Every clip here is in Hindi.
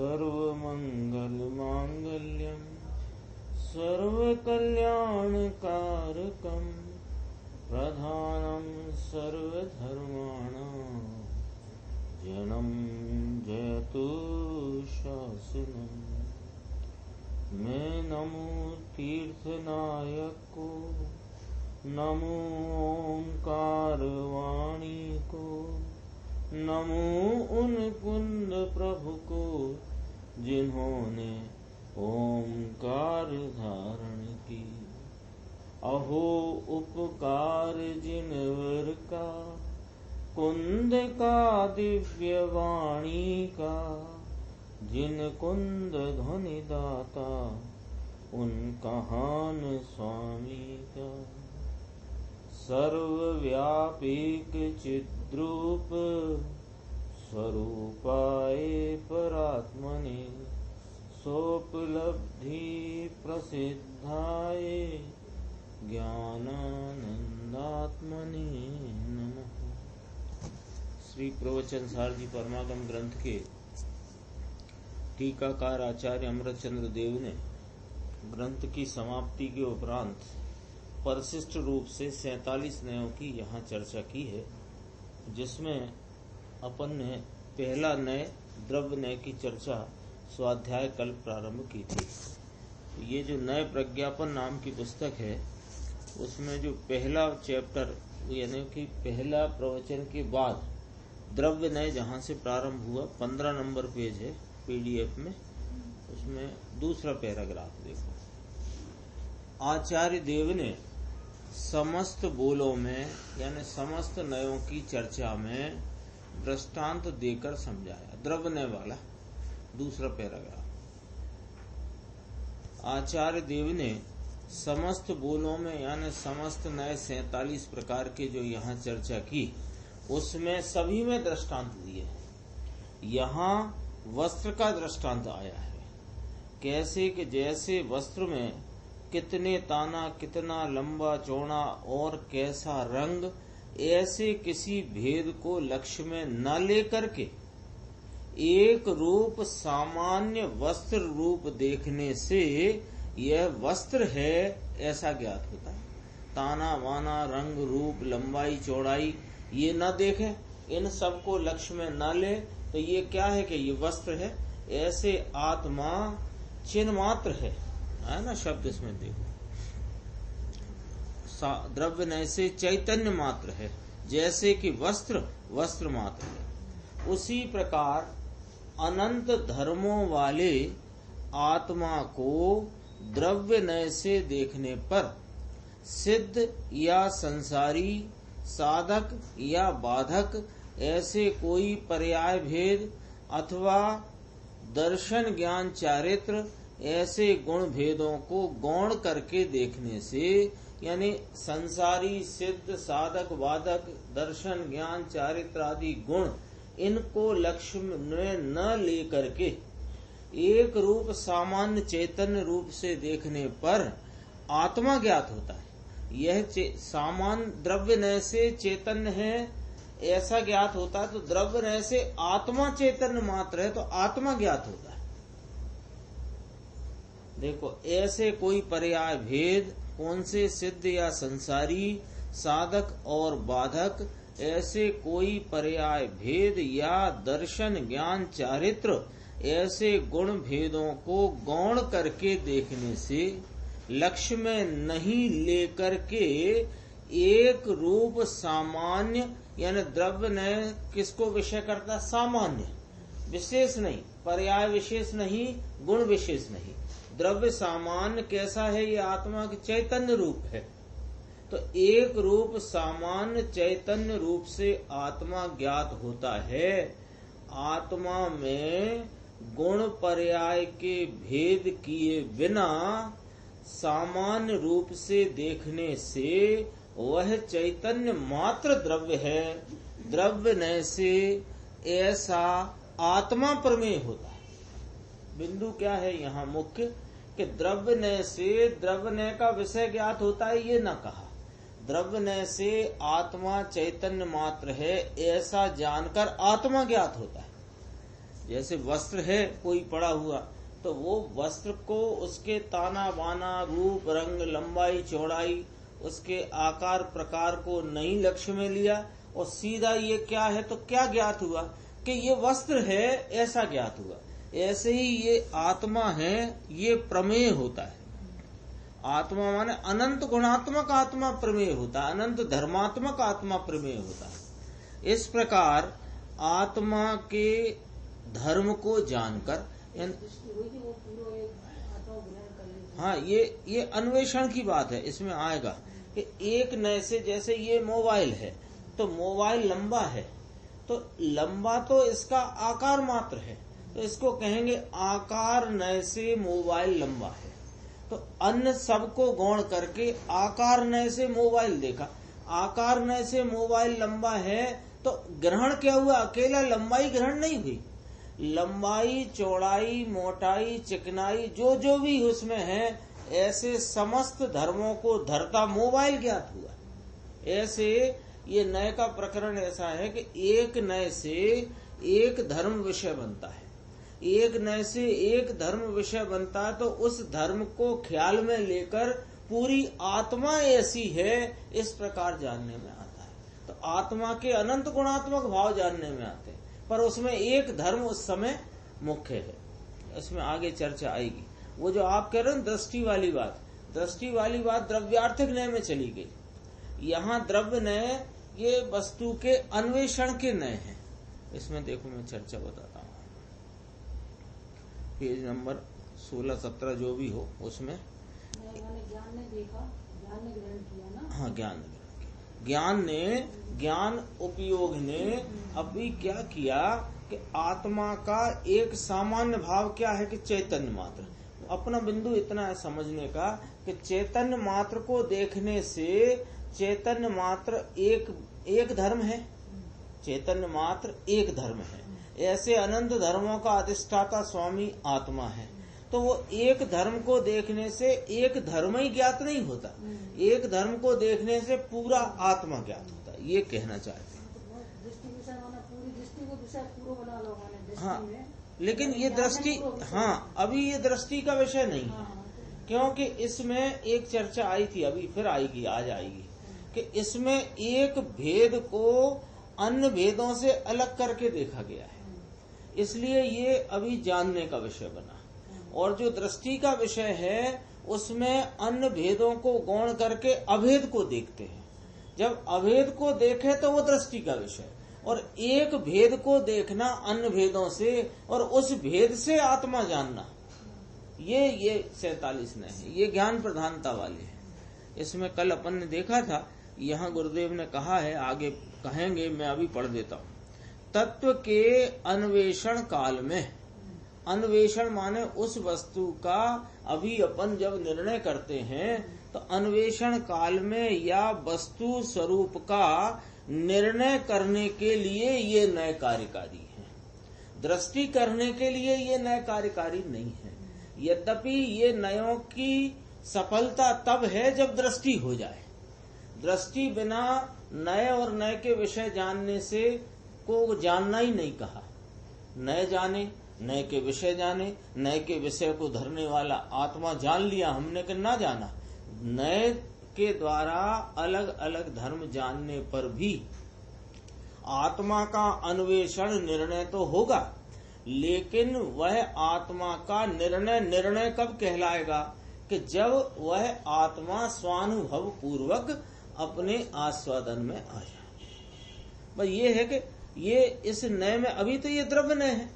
सर्वमंगलमांगल्यं सर्वकल्याणकारकं प्रधानं सर्वधर्माणां जनं जयतु शासनम्। मैं नमो तीर्थनायक को, नमो ओंकार वाणी को, नमो उन कुंद प्रभु को जिन्होंने ओंकार धारण की। अहो उपकार जिनवर का, कुंद का दिव्य वाणी का, जिन कुंद ध्वनि दाता उन कहान स्वामी का। सर्वव्यापीक चिद्रूप स्वरूपाय परात्मने, सोपलब्धि प्रसिद्धाय ज्ञानानंदात्मने नमः। श्री प्रवचन सार जी परमागम ग्रंथ के टीकाकार आचार्य अमृतचंद्र देव ने ग्रंथ की समाप्ति के उपरांत परिशिष्ट रूप से 47 नयों की यहाँ चर्चा की है, जिसमें अपन ने पहला नय द्रव्य नय की चर्चा स्वाध्याय कल प्रारंभ की थी। ये जो नय प्रज्ञापन नाम की पुस्तक है, उसमें जो पहला चैप्टर यानी कि पहला प्रवचन के बाद द्रव्य नय जहाँ से प्रारंभ हुआ 15 नंबर पेज है पीडीएफ में, उसमें दूसरा पैराग्राफ देखो। आचार्य देव ने समस्त बोलों में यानी समस्त नयों की चर्चा में दृष्टांत देकर समझाया। द्रव्य नय वाला दूसरा पैराग्राफ। आचार्य देव ने समस्त बोलों में यानी समस्त नए 47 प्रकार के जो यहाँ चर्चा की, उसमें सभी में दृष्टांत दिए। यहाँ वस्त्र का दृष्टांत आया है। कैसे कि जैसे वस्त्र में कितने ताना, कितना लंबा चौड़ा और कैसा रंग, ऐसे किसी भेद को लक्ष्य में न लेकर के एक रूप सामान्य वस्त्र रूप देखने से यह वस्त्र है ऐसा ज्ञात होता है। ताना वाना, रंग रूप, लंबाई चौड़ाई ये न देखें, इन सबको लक्ष्य में न ले, तो ये क्या है कि ये वस्त्र है। ऐसे आत्मा चिन्ह मात्र है ना शब्द इसमें देखो। द्रव्य नय से चैतन्य मात्र है, जैसे कि वस्त्र वस्त्र मात्र है। उसी प्रकार अनंत धर्मों वाले आत्मा को द्रव्य नय से देखने पर सिद्ध या संसारी, साधक या बाधक ऐसे कोई पर्याय भेद अथवा दर्शन ज्ञान चारित्र ऐसे गुण भेदों को गौण करके देखने से, यानी संसारी, सिद्ध, साधक, बाधक, दर्शन ज्ञान चारित्र आदि गुण, इनको लक्ष्य में न लेकर के एक रूप सामान्य चैतन्य रूप से देखने पर आत्मा ज्ञात होता है। यह सामान्य द्रव्य नय से चैतन्य है ऐसा ज्ञात होता है, तो द्रव्य नय से आत्मा चैतन्य मात्र है तो आत्मा ज्ञात होता है। देखो, ऐसे कोई पर्याय भेद कौन से सिद्ध या संसारी, साधक और बाधक, ऐसे कोई पर्याय भेद या दर्शन ज्ञान चारित्र ऐसे गुण भेदों को गौण करके देखने से लक्ष्य में नहीं लेकर के एक रूप सामान्य यानी द्रव्य नय किसको विषय करता है? सामान्य, विशेष नहीं, पर्याय विशेष नहीं, गुण विशेष नहीं। द्रव्य सामान्य कैसा है? ये आत्मा के चैतन्य रूप है। तो एक रूप सामान्य चैतन्य रूप से आत्मा ज्ञात होता है। आत्मा में गुण पर्याय के भेद किए बिना सामान्य रूप से देखने से वह चैतन्य मात्र द्रव्य है। द्रव्य नय से ऐसा आत्मा प्रमेय होता है। बिंदु क्या है यहाँ मुख्य कि द्रव्य नय से द्रव्य नय का विषय ज्ञात होता है, ये न कहा। द्रव्य नय से आत्मा चैतन्य मात्र है ऐसा जानकर आत्मा ज्ञात होता है। जैसे वस्त्र है कोई पड़ा हुआ, तो वो वस्त्र को उसके ताना बाना, रूप रंग, लंबाई चौड़ाई, उसके आकार प्रकार को नहीं लक्ष्य में लिया और सीधा ये क्या है तो क्या ज्ञात हुआ कि ये वस्त्र है, ऐसा ज्ञात हुआ। ऐसे ही ये आत्मा है, ये प्रमेय होता है। आत्मा माने अनंत गुणात्मक आत्मा प्रमेय होता है, अनंत धर्मात्मक आत्मा प्रमेय होता है। इस प्रकार आत्मा के धर्म को जानकर, हाँ ये अन्वेषण की बात है, इसमें आएगा कि एक नए से, जैसे ये मोबाइल है तो मोबाइल लंबा है, तो लंबा तो इसका आकार मात्र है, तो इसको कहेंगे आकार नए से मोबाइल लंबा है। तो अन्य सबको गौण करके आकार नए से मोबाइल देखा, आकार नए से मोबाइल लंबा है, तो ग्रहण क्या हुआ, अकेला लंबाई ग्रहण नहीं हुई, लंबाई चौड़ाई मोटाई चिकनाई जो जो भी उसमें है, ऐसे समस्त धर्मों को धरता मोबाइल ज्ञात हुआ। ऐसे ये नए का प्रकरण ऐसा है कि एक नए से एक धर्म विषय बनता है, एक नए से एक धर्म विषय बनता है, तो उस धर्म को ख्याल में लेकर पूरी आत्मा ऐसी है, इस प्रकार जानने में आता है। तो आत्मा के अनंत गुणात्मक भाव जानने में आते हैं, पर उसमें एक धर्म उस समय मुख्य है। इसमें आगे चर्चा आएगी। वो जो आप कह रहे हो दृष्टि वाली बात द्रव्यार्थिक नय में चली गई। यहाँ द्रव्य नय ये वस्तु के अन्वेषण के नय है। इसमें देखो मैं चर्चा बताता हूँ, पेज नंबर 16-17 जो भी हो उसमें। ज्ञान ने देखा, ज्ञान ने ग्रहण किया ना। हाँ, ज्ञान उपयोग ने अभी क्या किया कि आत्मा का एक सामान्य भाव क्या है कि चैतन्य मात्र। अपना बिंदु इतना है समझने का कि चैतन्य मात्र को देखने से चैतन्य मात्र एक धर्म है, चैतन्य मात्र एक धर्म है। ऐसे अनंत धर्मों का अधिष्ठाता स्वामी आत्मा है, तो वो एक धर्म को देखने से एक धर्म ही ज्ञात नहीं होता, एक धर्म को देखने से पूरा आत्मा ज्ञात होता है, ये कहना चाहते हैं। हाँ, लेकिन ये दृष्टि, हाँ अभी ये दृष्टि का विषय नहीं है, क्योंकि इसमें एक चर्चा आई थी, अभी फिर आएगी, आज आएगी, कि इसमें एक भेद को अन्य भेदों से अलग करके देखा गया है, इसलिए ये अभी जानने का विषय बना। और जो दृष्टि का विषय है उसमें अन्य भेदों को गौण करके अभेद को देखते हैं। जब अभेद को देखे तो वो दृष्टि का विषय, और एक भेद को देखना अन्य भेदों से और उस भेद से आत्मा जानना, ये 47 ने है, ये ज्ञान प्रधानता वाले हैं। इसमें कल अपन ने देखा था, यहाँ गुरुदेव ने कहा है, आगे कहेंगे, मैं अभी पढ़ देता हूँ। तत्व के अन्वेषण काल में, अन्वेषण माने उस वस्तु का अभी अपन जब निर्णय करते हैं तो अन्वेषण काल में या वस्तु स्वरूप का निर्णय करने के लिए ये नए कार्यकारी है, दृष्टि करने के लिए ये नए कार्यकारी नहीं है। यद्यपि ये नयों की सफलता तब है जब दृष्टि हो जाए, दृष्टि बिना नए और नए के विषय जानने से को जानना ही नहीं कहा। नए जाने, नए के विषय जाने, नए के विषय को धरने वाला आत्मा जान लिया हमने कि ना जाना। नए के द्वारा अलग अलग धर्म जानने पर भी आत्मा का अन्वेषण निर्णय तो होगा, लेकिन वह आत्मा का निर्णय कब कहलाएगा कि जब वह आत्मा स्वानुभव पूर्वक अपने आस्वादन में आ जाए। बस ये है कि ये इस नए में, अभी तो ये द्रव्य नय है,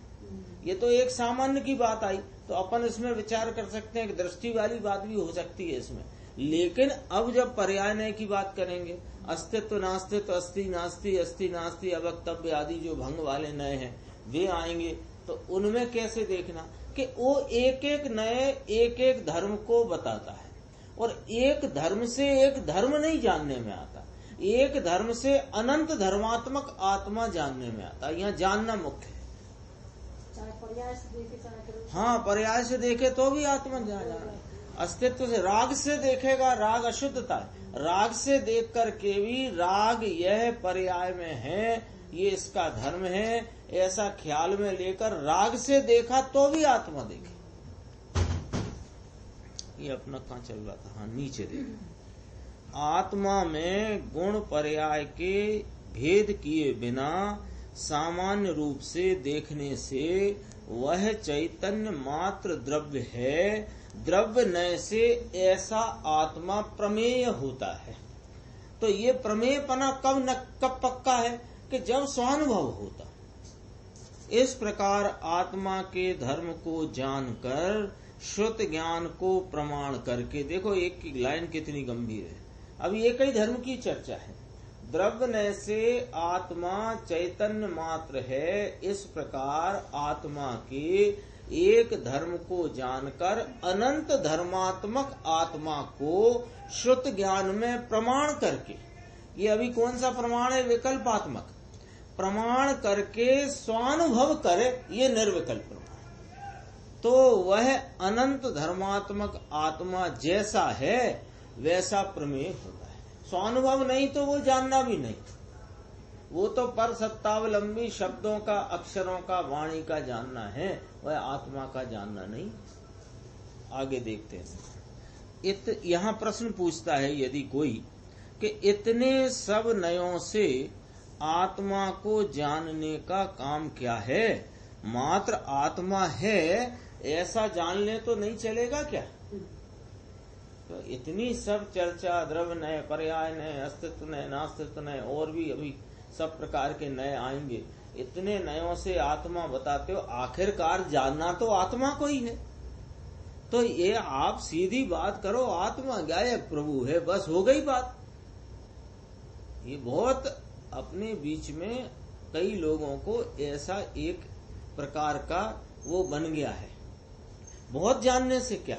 ये तो एक सामान्य की बात आई, तो अपन इसमें विचार कर सकते हैं कि दृष्टि वाली बात भी हो सकती है इसमें। लेकिन अब जब पर्याय नय की बात करेंगे, अस्तित्व नास्तित्व, अस्ति नास्ति, अस्ति नास्ति, अवक्तव्य आदि जो भंग वाले नए हैं वे आएंगे, तो उनमें कैसे देखना कि वो एक एक नए एक एक धर्म को बताता है, और एक धर्म से एक धर्म नहीं जानने में आता, एक धर्म से अनंत धर्मात्मक आत्मा जानने में आता। यहाँ जानना मुख्य है। हाँ, पर्याय से देखे तो भी आत्मा जान रहा है। अस्तित्व से, राग से देखेगा, राग अशुद्धता है, राग से देख करके भी राग यह पर्याय में है, ये इसका धर्म है, ऐसा ख्याल में लेकर राग से देखा तो भी आत्मा देखे। ये अपना कहाँ चल रहा था, हाँ नीचे देखे। आत्मा में गुण पर्याय के भेद किए बिना सामान्य रूप से देखने से वह चैतन्य मात्र द्रव्य है, द्रव्य नय से ऐसा आत्मा प्रमेय होता है। तो ये प्रमेयपना कब पक्का है कि जब स्वानुभव होता। इस प्रकार आत्मा के धर्म को जानकर श्रुत ज्ञान को प्रमाण करके, देखो एक की लाइन कितनी गंभीर है। अब एक ही धर्म की चर्चा है। द्रव्य नय से आत्मा चैतन्य मात्र है, इस प्रकार आत्मा के एक धर्म को जानकर अनंत धर्मात्मक आत्मा को श्रुत ज्ञान में प्रमाण करके, ये अभी कौन सा प्रमाण है, विकल्पात्मक प्रमाण करके स्वानुभव करे, ये निर्विकल्प प्रमाण। तो वह अनंत धर्मात्मक आत्मा जैसा है वैसा प्रमेय होता है। स्वानुभव नहीं तो वो जानना भी नहीं, वो तो पर सत्तावलंबी शब्दों का, अक्षरों का, वाणी का जानना है, वह आत्मा का जानना नहीं। आगे देखते हैं। यहाँ प्रश्न पूछता है यदि कोई कि इतने सब नयों से आत्मा को जानने का काम क्या है, मात्र आत्मा है ऐसा जान ले तो नहीं चलेगा क्या? तो इतनी सब चर्चा, द्रव्य नय, पर्याय नय, अस्तित्व नय, नास्तित्व नय, और भी अभी सब प्रकार के नए आएंगे। इतने नयों से आत्मा बताते हो, आखिरकार जानना तो आत्मा को ही है। तो ये आप सीधी बात करो, आत्मा गायक प्रभु है, बस हो गई बात। ये बहुत अपने बीच में कई लोगों को ऐसा एक प्रकार का वो बन गया है। बहुत जानने से क्या,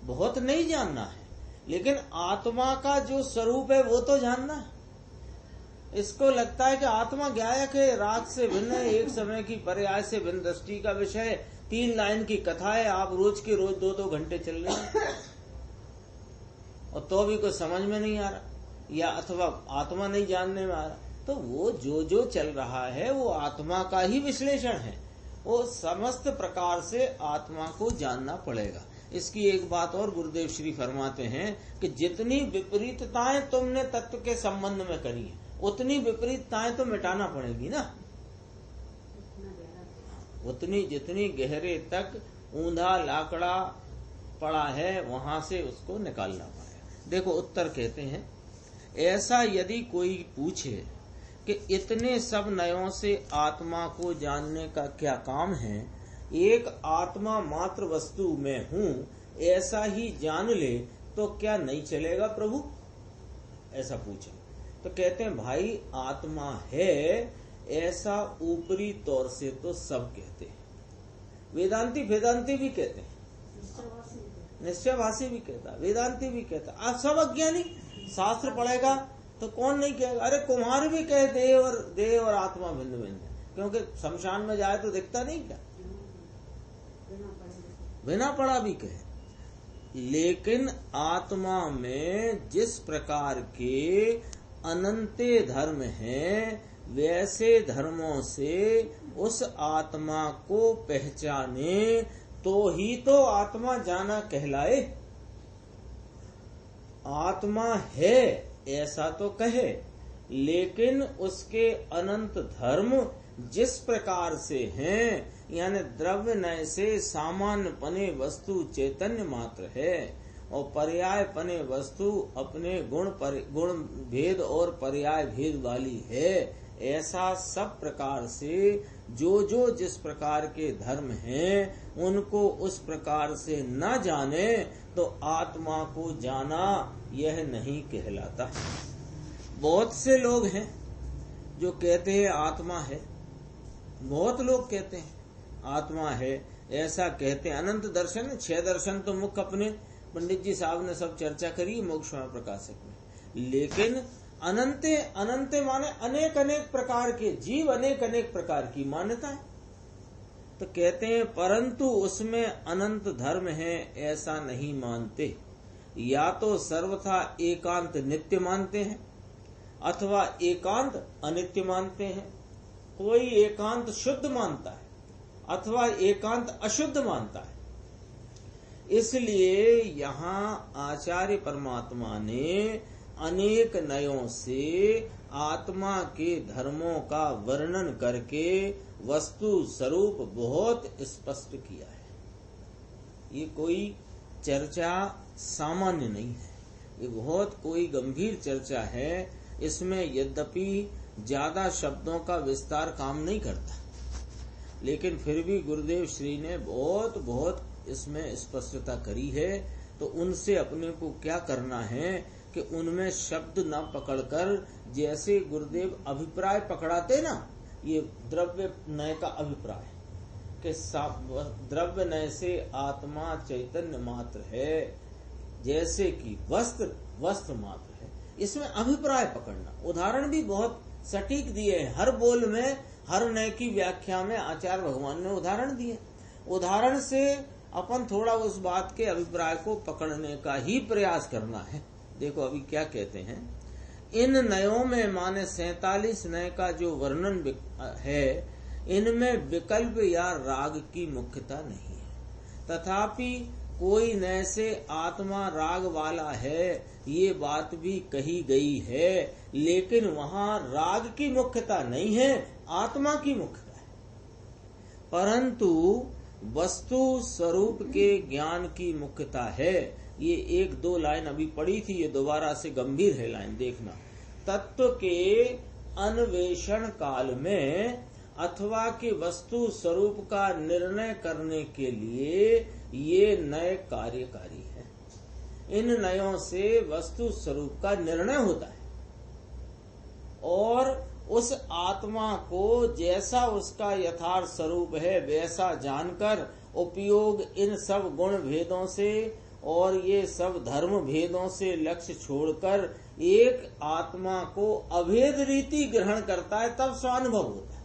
बहुत नहीं जानना है, लेकिन आत्मा का जो स्वरूप है वो तो जानना है। इसको लगता है कि आत्मा गायक है, राग से भिन्न है, एक समय की पर्याय से भिन्न दृष्टि का विषय है, 3 लाइन की कथा है, आप रोज के रोज 2-2 घंटे चल रहे हैं और तो भी कुछ समझ में नहीं आ रहा, या अथवा आत्मा नहीं जानने में आ रहा। तो वो जो चल रहा है वो आत्मा का ही विश्लेषण है। वो समस्त प्रकार से आत्मा को जानना पड़ेगा। इसकी एक बात और गुरुदेव श्री फरमाते हैं कि जितनी विपरीतताएं तुमने तत्व के संबंध में करी है, उतनी विपरीतताएं तो मिटाना पड़ेगी ना। उतनी जितनी गहरे तक ऊंधा लाकड़ा पड़ा है वहां से उसको निकालना पड़ेगा। देखो उत्तर कहते हैं, ऐसा यदि कोई पूछे कि इतने सब नयों से आत्मा को जानने का क्या काम है, एक आत्मा मात्र वस्तु में हूँ ऐसा ही जान ले तो क्या नहीं चलेगा प्रभु? ऐसा पूछे तो कहते हैं भाई आत्मा है ऐसा ऊपरी तौर से तो सब कहते हैं, वेदांती वेदांती भी कहते हैं, निश्चयभाषी भी कहता, वेदांती भी कहता। आप सब अज्ञानी, शास्त्र पढ़ेगा तो कौन नहीं कहेगा? अरे कुम्हार भी कहे देह और आत्मा भिन्न भिन्न है, क्योंकि शमशान में जाए तो दिखता नहीं क्या, बिना पढ़ा भी कहे। लेकिन आत्मा में जिस प्रकार के अनंते धर्म हैं, वैसे धर्मों से उस आत्मा को पहचाने तो ही तो आत्मा जाना कहलाए। आत्मा है ऐसा तो कहे, लेकिन उसके अनंत धर्म जिस प्रकार से हैं, यानी द्रव्य नय से सामान्य पने वस्तु चैतन्य मात्र है और पर्याय पने वस्तु अपने गुण भेद और पर्याय भेद वाली है, ऐसा सब प्रकार से जो जिस प्रकार के धर्म हैं उनको उस प्रकार से न जाने तो आत्मा को जाना यह नहीं कहलाता। बहुत से लोग हैं जो कहते हैं आत्मा है, बहुत लोग कहते हैं आत्मा है, ऐसा कहते हैं। अनंत दर्शन 6 दर्शन तो मुख्य अपने पंडित जी साहब ने सब चर्चा करी मोक्ष में प्रकाशक में, लेकिन अनंते अनंते माने अनेक अनेक प्रकार के जीव, अनेक अनेक प्रकार की मान्यताएं। तो कहते हैं परंतु उसमें अनंत धर्म है ऐसा नहीं मानते। या तो सर्वथा एकांत नित्य मानते हैं अथवा एकांत अनित्य मानते हैं। कोई एकांत शुद्ध मानता है अथवा एकांत अशुद्ध मानता है। इसलिए यहाँ आचार्य परमात्मा ने अनेक नयों से आत्मा के धर्मों का वर्णन करके वस्तु स्वरूप बहुत स्पष्ट किया है। ये कोई चर्चा सामान्य नहीं है, ये बहुत कोई गंभीर चर्चा है। इसमें यद्यपि ज्यादा शब्दों का विस्तार काम नहीं करता, लेकिन फिर भी गुरुदेव श्री ने बहुत इसमें स्पष्टता करी है। तो उनसे अपने को क्या करना है कि उनमें शब्द न पकड़कर, जैसे गुरुदेव अभिप्राय पकड़ाते ना, ये द्रव्य नय का अभिप्राय कि द्रव्य नय से आत्मा चैतन्य मात्र है, जैसे कि वस्त्र मात्र है। इसमें अभिप्राय पकड़ना, उदाहरण भी बहुत सटीक दिए हैं। हर बोल में, हर नय की व्याख्या में आचार्य भगवान ने उदाहरण दिए। उदाहरण से अपन थोड़ा उस बात के अभिप्राय को पकड़ने का ही प्रयास करना है। देखो अभी क्या कहते हैं, इन नयों में माने 47 नय का जो वर्णन है, इनमें विकल्प या राग की मुख्यता नहीं है। तथापि कोई नय से आत्मा राग वाला है, ये बात भी कही गई है, लेकिन वहाँ राग की मुख्यता नहीं है, आत्मा की मुख्यता है। परंतु वस्तु स्वरूप के ज्ञान की मुख्यता है। ये 1-2 लाइन अभी पढ़ी थी, ये दोबारा से गंभीर है लाइन, देखना। तत्व के अन्वेषण काल में अथवा कि वस्तु स्वरूप का निर्णय करने के लिए ये नय कार्यकारी है। इन नयों से वस्तु स्वरूप का निर्णय होता है और उस आत्मा को जैसा उसका यथार्थ स्वरूप है वैसा जानकर उपयोग इन सब गुण भेदों से और ये सब धर्म भेदों से लक्ष्य छोड़कर एक आत्मा को अभेद रीति ग्रहण करता है, तब स्वानुभव होता है।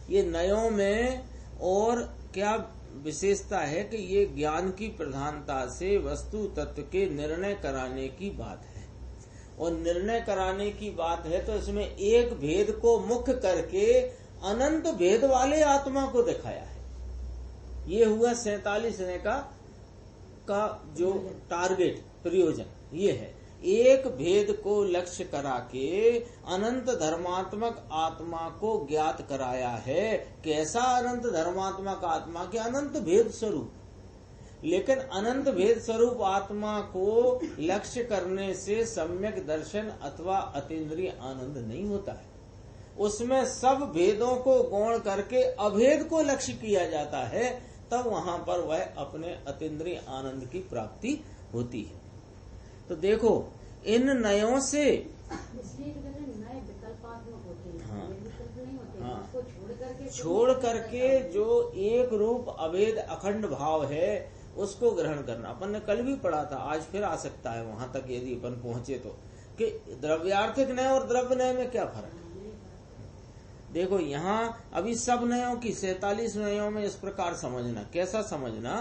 ये नयों में और क्या विशेषता है कि ये ज्ञान की प्रधानता से वस्तु तत्व के निर्णय कराने की बात है। और निर्णय कराने की बात है तो इसमें एक भेद को मुख्य करके अनंत भेद वाले आत्मा को दिखाया है। ये हुआ 47 नय का जो टारगेट, प्रयोजन ये है। एक भेद को लक्ष्य करा के अनंत धर्मात्मक आत्मा को ज्ञात कराया है। कैसा अनंत धर्मात्मक आत्मा के अनंत भेद स्वरूप, लेकिन अनंत भेद स्वरूप आत्मा को लक्ष्य करने से सम्यक दर्शन अथवा अतीन्द्रिय आनंद नहीं होता है। उसमें सब भेदों को गौण करके अभेद को लक्ष्य किया जाता है, तब वहां पर वह अपने अतीन्द्रिय आनंद की प्राप्ति होती है। तो देखो इन नयों से नए विकल्पात्मक होते हैं। हाँ, विकल्प नहीं होते। हाँ, उसको छोड़ करके जो एक रूप अभेद अखंड भाव है उसको ग्रहण करना। अपन ने कल भी पढ़ा था, आज फिर आ सकता है वहां तक यदि अपन पहुंचे तो, कि द्रव्यार्थिक नय और द्रव्य नय में क्या फर्क है। देखो यहाँ अभी सब नयों की 47 नयों में इस प्रकार समझना। कैसा समझना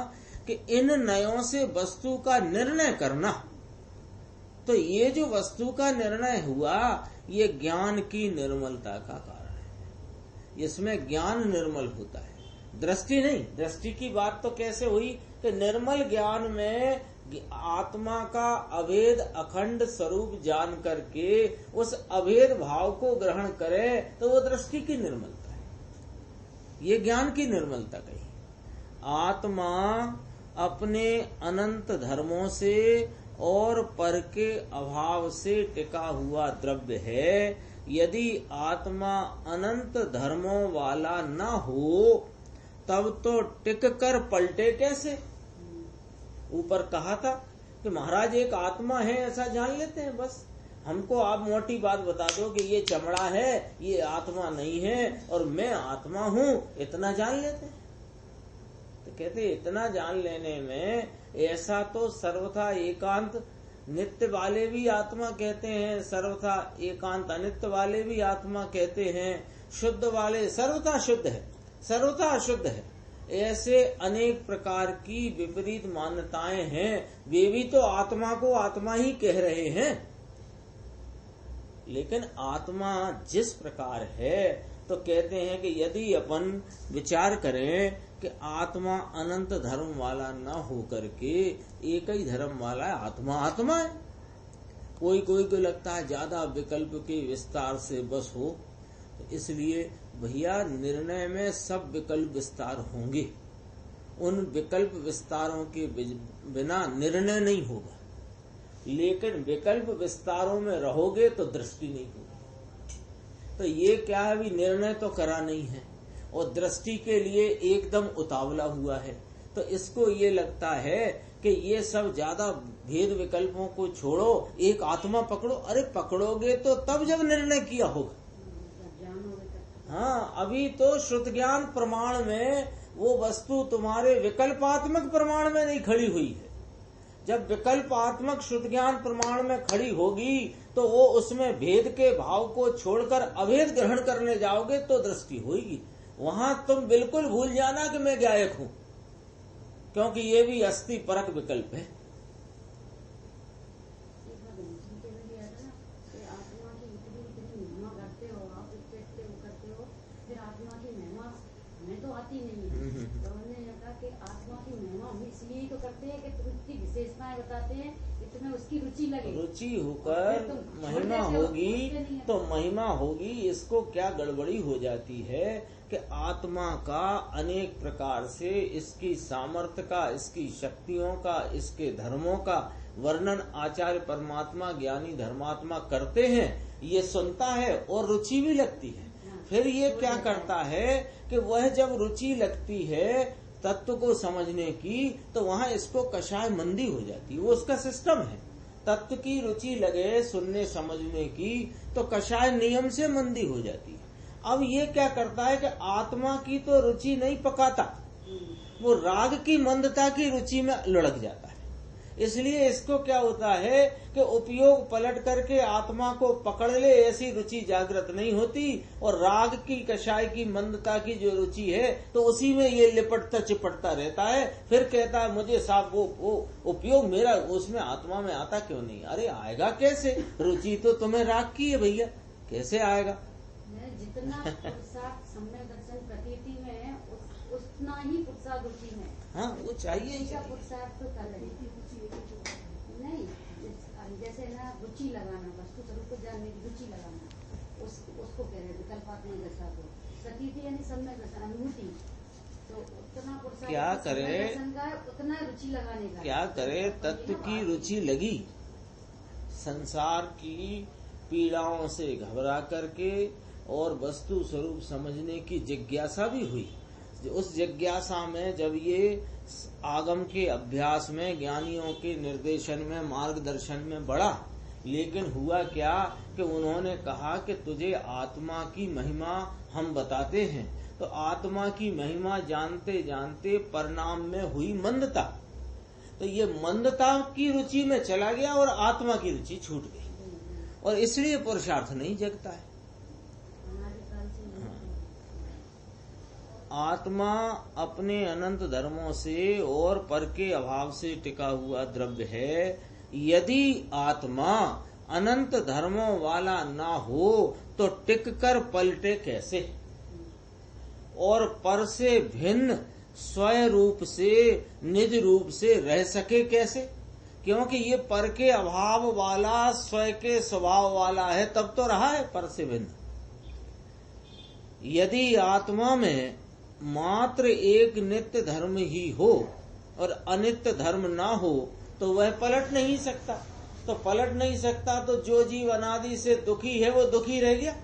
कि इन नयों से वस्तु का निर्णय करना। तो ये जो वस्तु का निर्णय हुआ ये ज्ञान की निर्मलता का कारण है। इसमें ज्ञान निर्मल होता है, दृष्टि नहीं। दृष्टि की बात तो कैसे हुई कि निर्मल ज्ञान में आत्मा का अभेद अखंड स्वरूप जान करके उस अभेद भाव को ग्रहण करे तो वो दृष्टि की निर्मलता है, ये ज्ञान की निर्मलता कही। आत्मा अपने अनंत धर्मों से और पर के अभाव से टिका हुआ द्रव्य है। यदि आत्मा अनंत धर्मों वाला न हो तब तो टिक कर पलटे कैसे। ऊपर कहा था कि महाराज एक आत्मा है ऐसा जान लेते हैं, बस हमको आप मोटी बात बता दो कि ये चमड़ा है, ये आत्मा नहीं है और मैं आत्मा हूँ, इतना जान लेते हैं। तो कहते इतना जान लेने में ऐसा तो सर्वथा एकांत नित्य वाले भी आत्मा कहते हैं, सर्वथा एकांत अनित्य वाले भी आत्मा कहते हैं, शुद्ध वाले सर्वथा शुद्ध है। सर्वथा अशुद्ध है। ऐसे अनेक प्रकार की विपरीत मान्यताएं हैं, वे भी तो आत्मा को आत्मा ही कह रहे हैं। लेकिन आत्मा जिस प्रकार है, तो कहते हैं कि यदि अपन विचार करें कि आत्मा अनंत धर्म वाला न हो करके एक ही धर्म वाला है, आत्मा आत्मा है। कोई कोई को लगता है ज्यादा विकल्प के विस्तार से बस हो, तो इसलिए भैया निर्णय में सब विकल्प विस्तार होंगे। उन विकल्प विस्तारों के बिना निर्णय नहीं होगा, लेकिन विकल्प विस्तारों में रहोगे तो दृष्टि नहीं होगी। तो ये क्या है, भी निर्णय तो करा नहीं है और दृष्टि के लिए एकदम उतावला हुआ है। तो इसको ये लगता है कि ये सब ज्यादा भेद विकल्पों को छोड़ो, एक आत्मा पकड़ो। अरे पकड़ोगे तो तब जब निर्णय किया होगा। हाँ, अभी तो श्रुत ज्ञान प्रमाण में वो वस्तु तुम्हारे विकल्पात्मक प्रमाण में नहीं खड़ी हुई है। जब विकल्पात्मक श्रुत ज्ञान प्रमाण में खड़ी होगी तो वो उसमें भेद के भाव को छोड़कर अभेद ग्रहण करने जाओगे तो दृष्टि होगी। वहां तुम बिल्कुल भूल जाना कि मैं गायक हूं, क्योंकि ये भी अस्थि परक विकल्प है। बताते हैं इतने उसकी रुचि लगे, रुचि होकर महिमा होगी तो महिमा होगी। इसको क्या गड़बड़ी हो जाती है कि आत्मा का अनेक प्रकार से इसकी सामर्थ्य का, इसकी शक्तियों का, इसके धर्मों का वर्णन आचार्य परमात्मा ज्ञानी धर्मात्मा करते हैं, ये सुनता है और रुचि भी लगती है। फिर ये क्या करता है कि वह जब रुचि लगती है तत्व को समझने की, तो वहां इसको कषाय मंदी हो जाती है। वो उसका सिस्टम है। तत्व की रुचि लगे सुनने समझने की तो कषाय नियम से मंदी हो जाती है। अब ये क्या करता है कि आत्मा की तो रुचि नहीं पकाता, वो राग की मंदता की रुचि में लुढ़क जाता है। इसलिए इसको क्या होता है कि उपयोग पलट करके आत्मा को पकड़ ले ऐसी रुचि जागृत नहीं होती, और राग की कषाय की मंदता की जो रुचि है तो उसी में ये लिपटता चिपटता रहता है। फिर कहता है मुझे साहब वो उपयोग मेरा उसमें आत्मा में आता क्यों नहीं। अरे आएगा कैसे, रुचि तो तुम्हें राग की है भैया, कैसे आएगा। जितना पुरुषार्थ सम्यक दर्शन प्रतीति में है उतना ही पुरुषार्थ रुचि में। हाँ, वो चाहिए पुरुषार्थ तो कर रहे नहीं, जैसे ना रुचि लगाना, वस्तु स्वरूप को जानने की रुचि लगाना, उसको कह रहे विकल्पात्मक दशा को। प्रतीति यानी सम्यक दर्शन अनुभूति, तो उतना पुरुषार्थ क्या करे, उतना रुचि लगाने का। क्या करे, तत्व की रुचि लगी, संसार की पीड़ाओं से घबरा करके और वस्तु स्वरूप समझने की जिज्ञासा भी हुई। उस जिज्ञासा में जब ये आगम के अभ्यास में ज्ञानियों के निर्देशन में मार्गदर्शन में बढ़ा, लेकिन हुआ क्या कि उन्होंने कहा कि तुझे आत्मा की महिमा हम बताते हैं। तो आत्मा की महिमा जानते जानते परिणाम में हुई मंदता, तो ये मंदता की रुचि में चला गया और आत्मा की रुचि छूट गई, और इसलिए पुरुषार्थ नहीं जगता है। आत्मा अपने अनंत धर्मों से और पर के अभाव से टिका हुआ द्रव्य है। यदि आत्मा अनंत धर्मों वाला ना हो तो टिक कर पलटे कैसे, और पर से भिन्न स्वयं रूप से निज रूप से रह सके कैसे। क्योंकि ये पर के अभाव वाला स्वयं के स्वभाव वाला है, तब तो रहा है पर से भिन्न। यदि आत्मा में मात्र एक नित्य धर्म ही हो और अनित्य धर्म ना हो तो वह पलट नहीं सकता। तो पलट नहीं सकता तो जो जीव अनादि से दुखी है वो दुखी रह गया,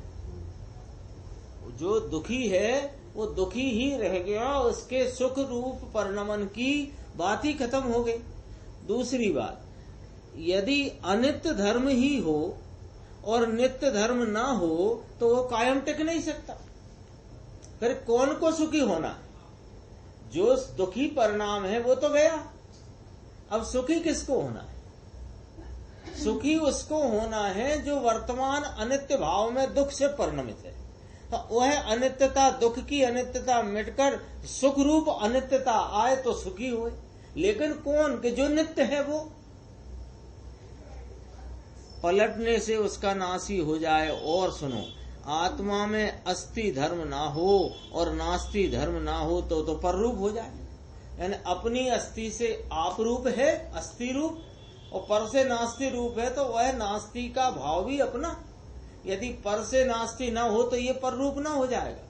जो दुखी है वो दुखी ही रह गया, उसके सुख रूप परिणमन की बात ही खत्म हो गई। दूसरी बात, यदि अनित्य धर्म ही हो और नित्य धर्म ना हो तो वो कायम टिक नहीं सकता। फिर कौन को सुखी होना है, जो दुखी परिणाम है वो तो गया, अब सुखी किसको होना है। सुखी उसको होना है जो वर्तमान अनित्य भाव में दुख से परिणमित है। तो वह अनित्यता, दुख की अनित्यता मिटकर सुख रूप अनित्यता आए तो सुखी हुए। लेकिन कौन कि जो नित्य है वो पलटने से उसका नाश ही हो जाए। और सुनो, आत्मा में अस्थि धर्म ना हो और नास्ति धर्म ना हो तो पररूप हो जाए। यानी अपनी अस्थि से आप रूप है, अस्थि रूप, और पर से नास्ति रूप है, तो वह नास्ति का भाव भी अपना। यदि पर से नास्ति न हो तो ये पर रूप न हो जाएगा।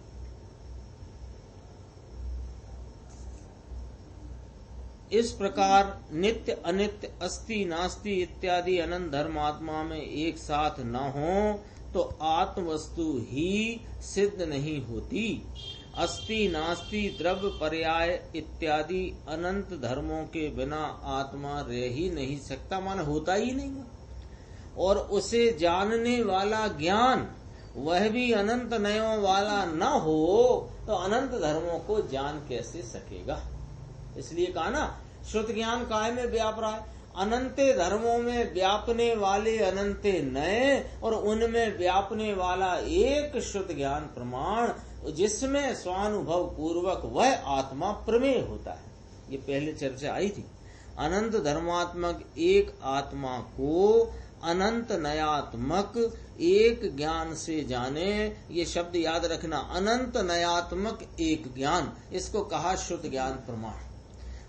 इस प्रकार नित्य अनित्य अस्थि नास्ति इत्यादि अनंत धर्म आत्मा में एक साथ न हो तो आत्म वस्तु ही सिद्ध नहीं होती। अस्थि नास्ति द्रव्य पर्याय इत्यादि अनंत धर्मों के बिना आत्मा रह ही नहीं सकता, मान होता ही नहीं। और उसे जानने वाला ज्ञान वह भी अनंत नयों वाला न हो तो अनंत धर्मों को जान कैसे सकेगा। इसलिए कहा ना, शुद्ध ज्ञान काय में व्याप रहा है। अनंते धर्मों में व्यापने वाले अनंते नए, और उनमें व्यापने वाला एक शुद्ध ज्ञान प्रमाण, जिसमें स्वानुभव पूर्वक वह आत्मा प्रमेय होता है। ये पहले चर्चा आई थी। अनंत धर्मात्मक एक आत्मा को अनंत नयात्मक एक ज्ञान से जाने, ये शब्द याद रखना, अनंत नयात्मक एक ज्ञान, इसको कहा शुद्ध ज्ञान प्रमाण।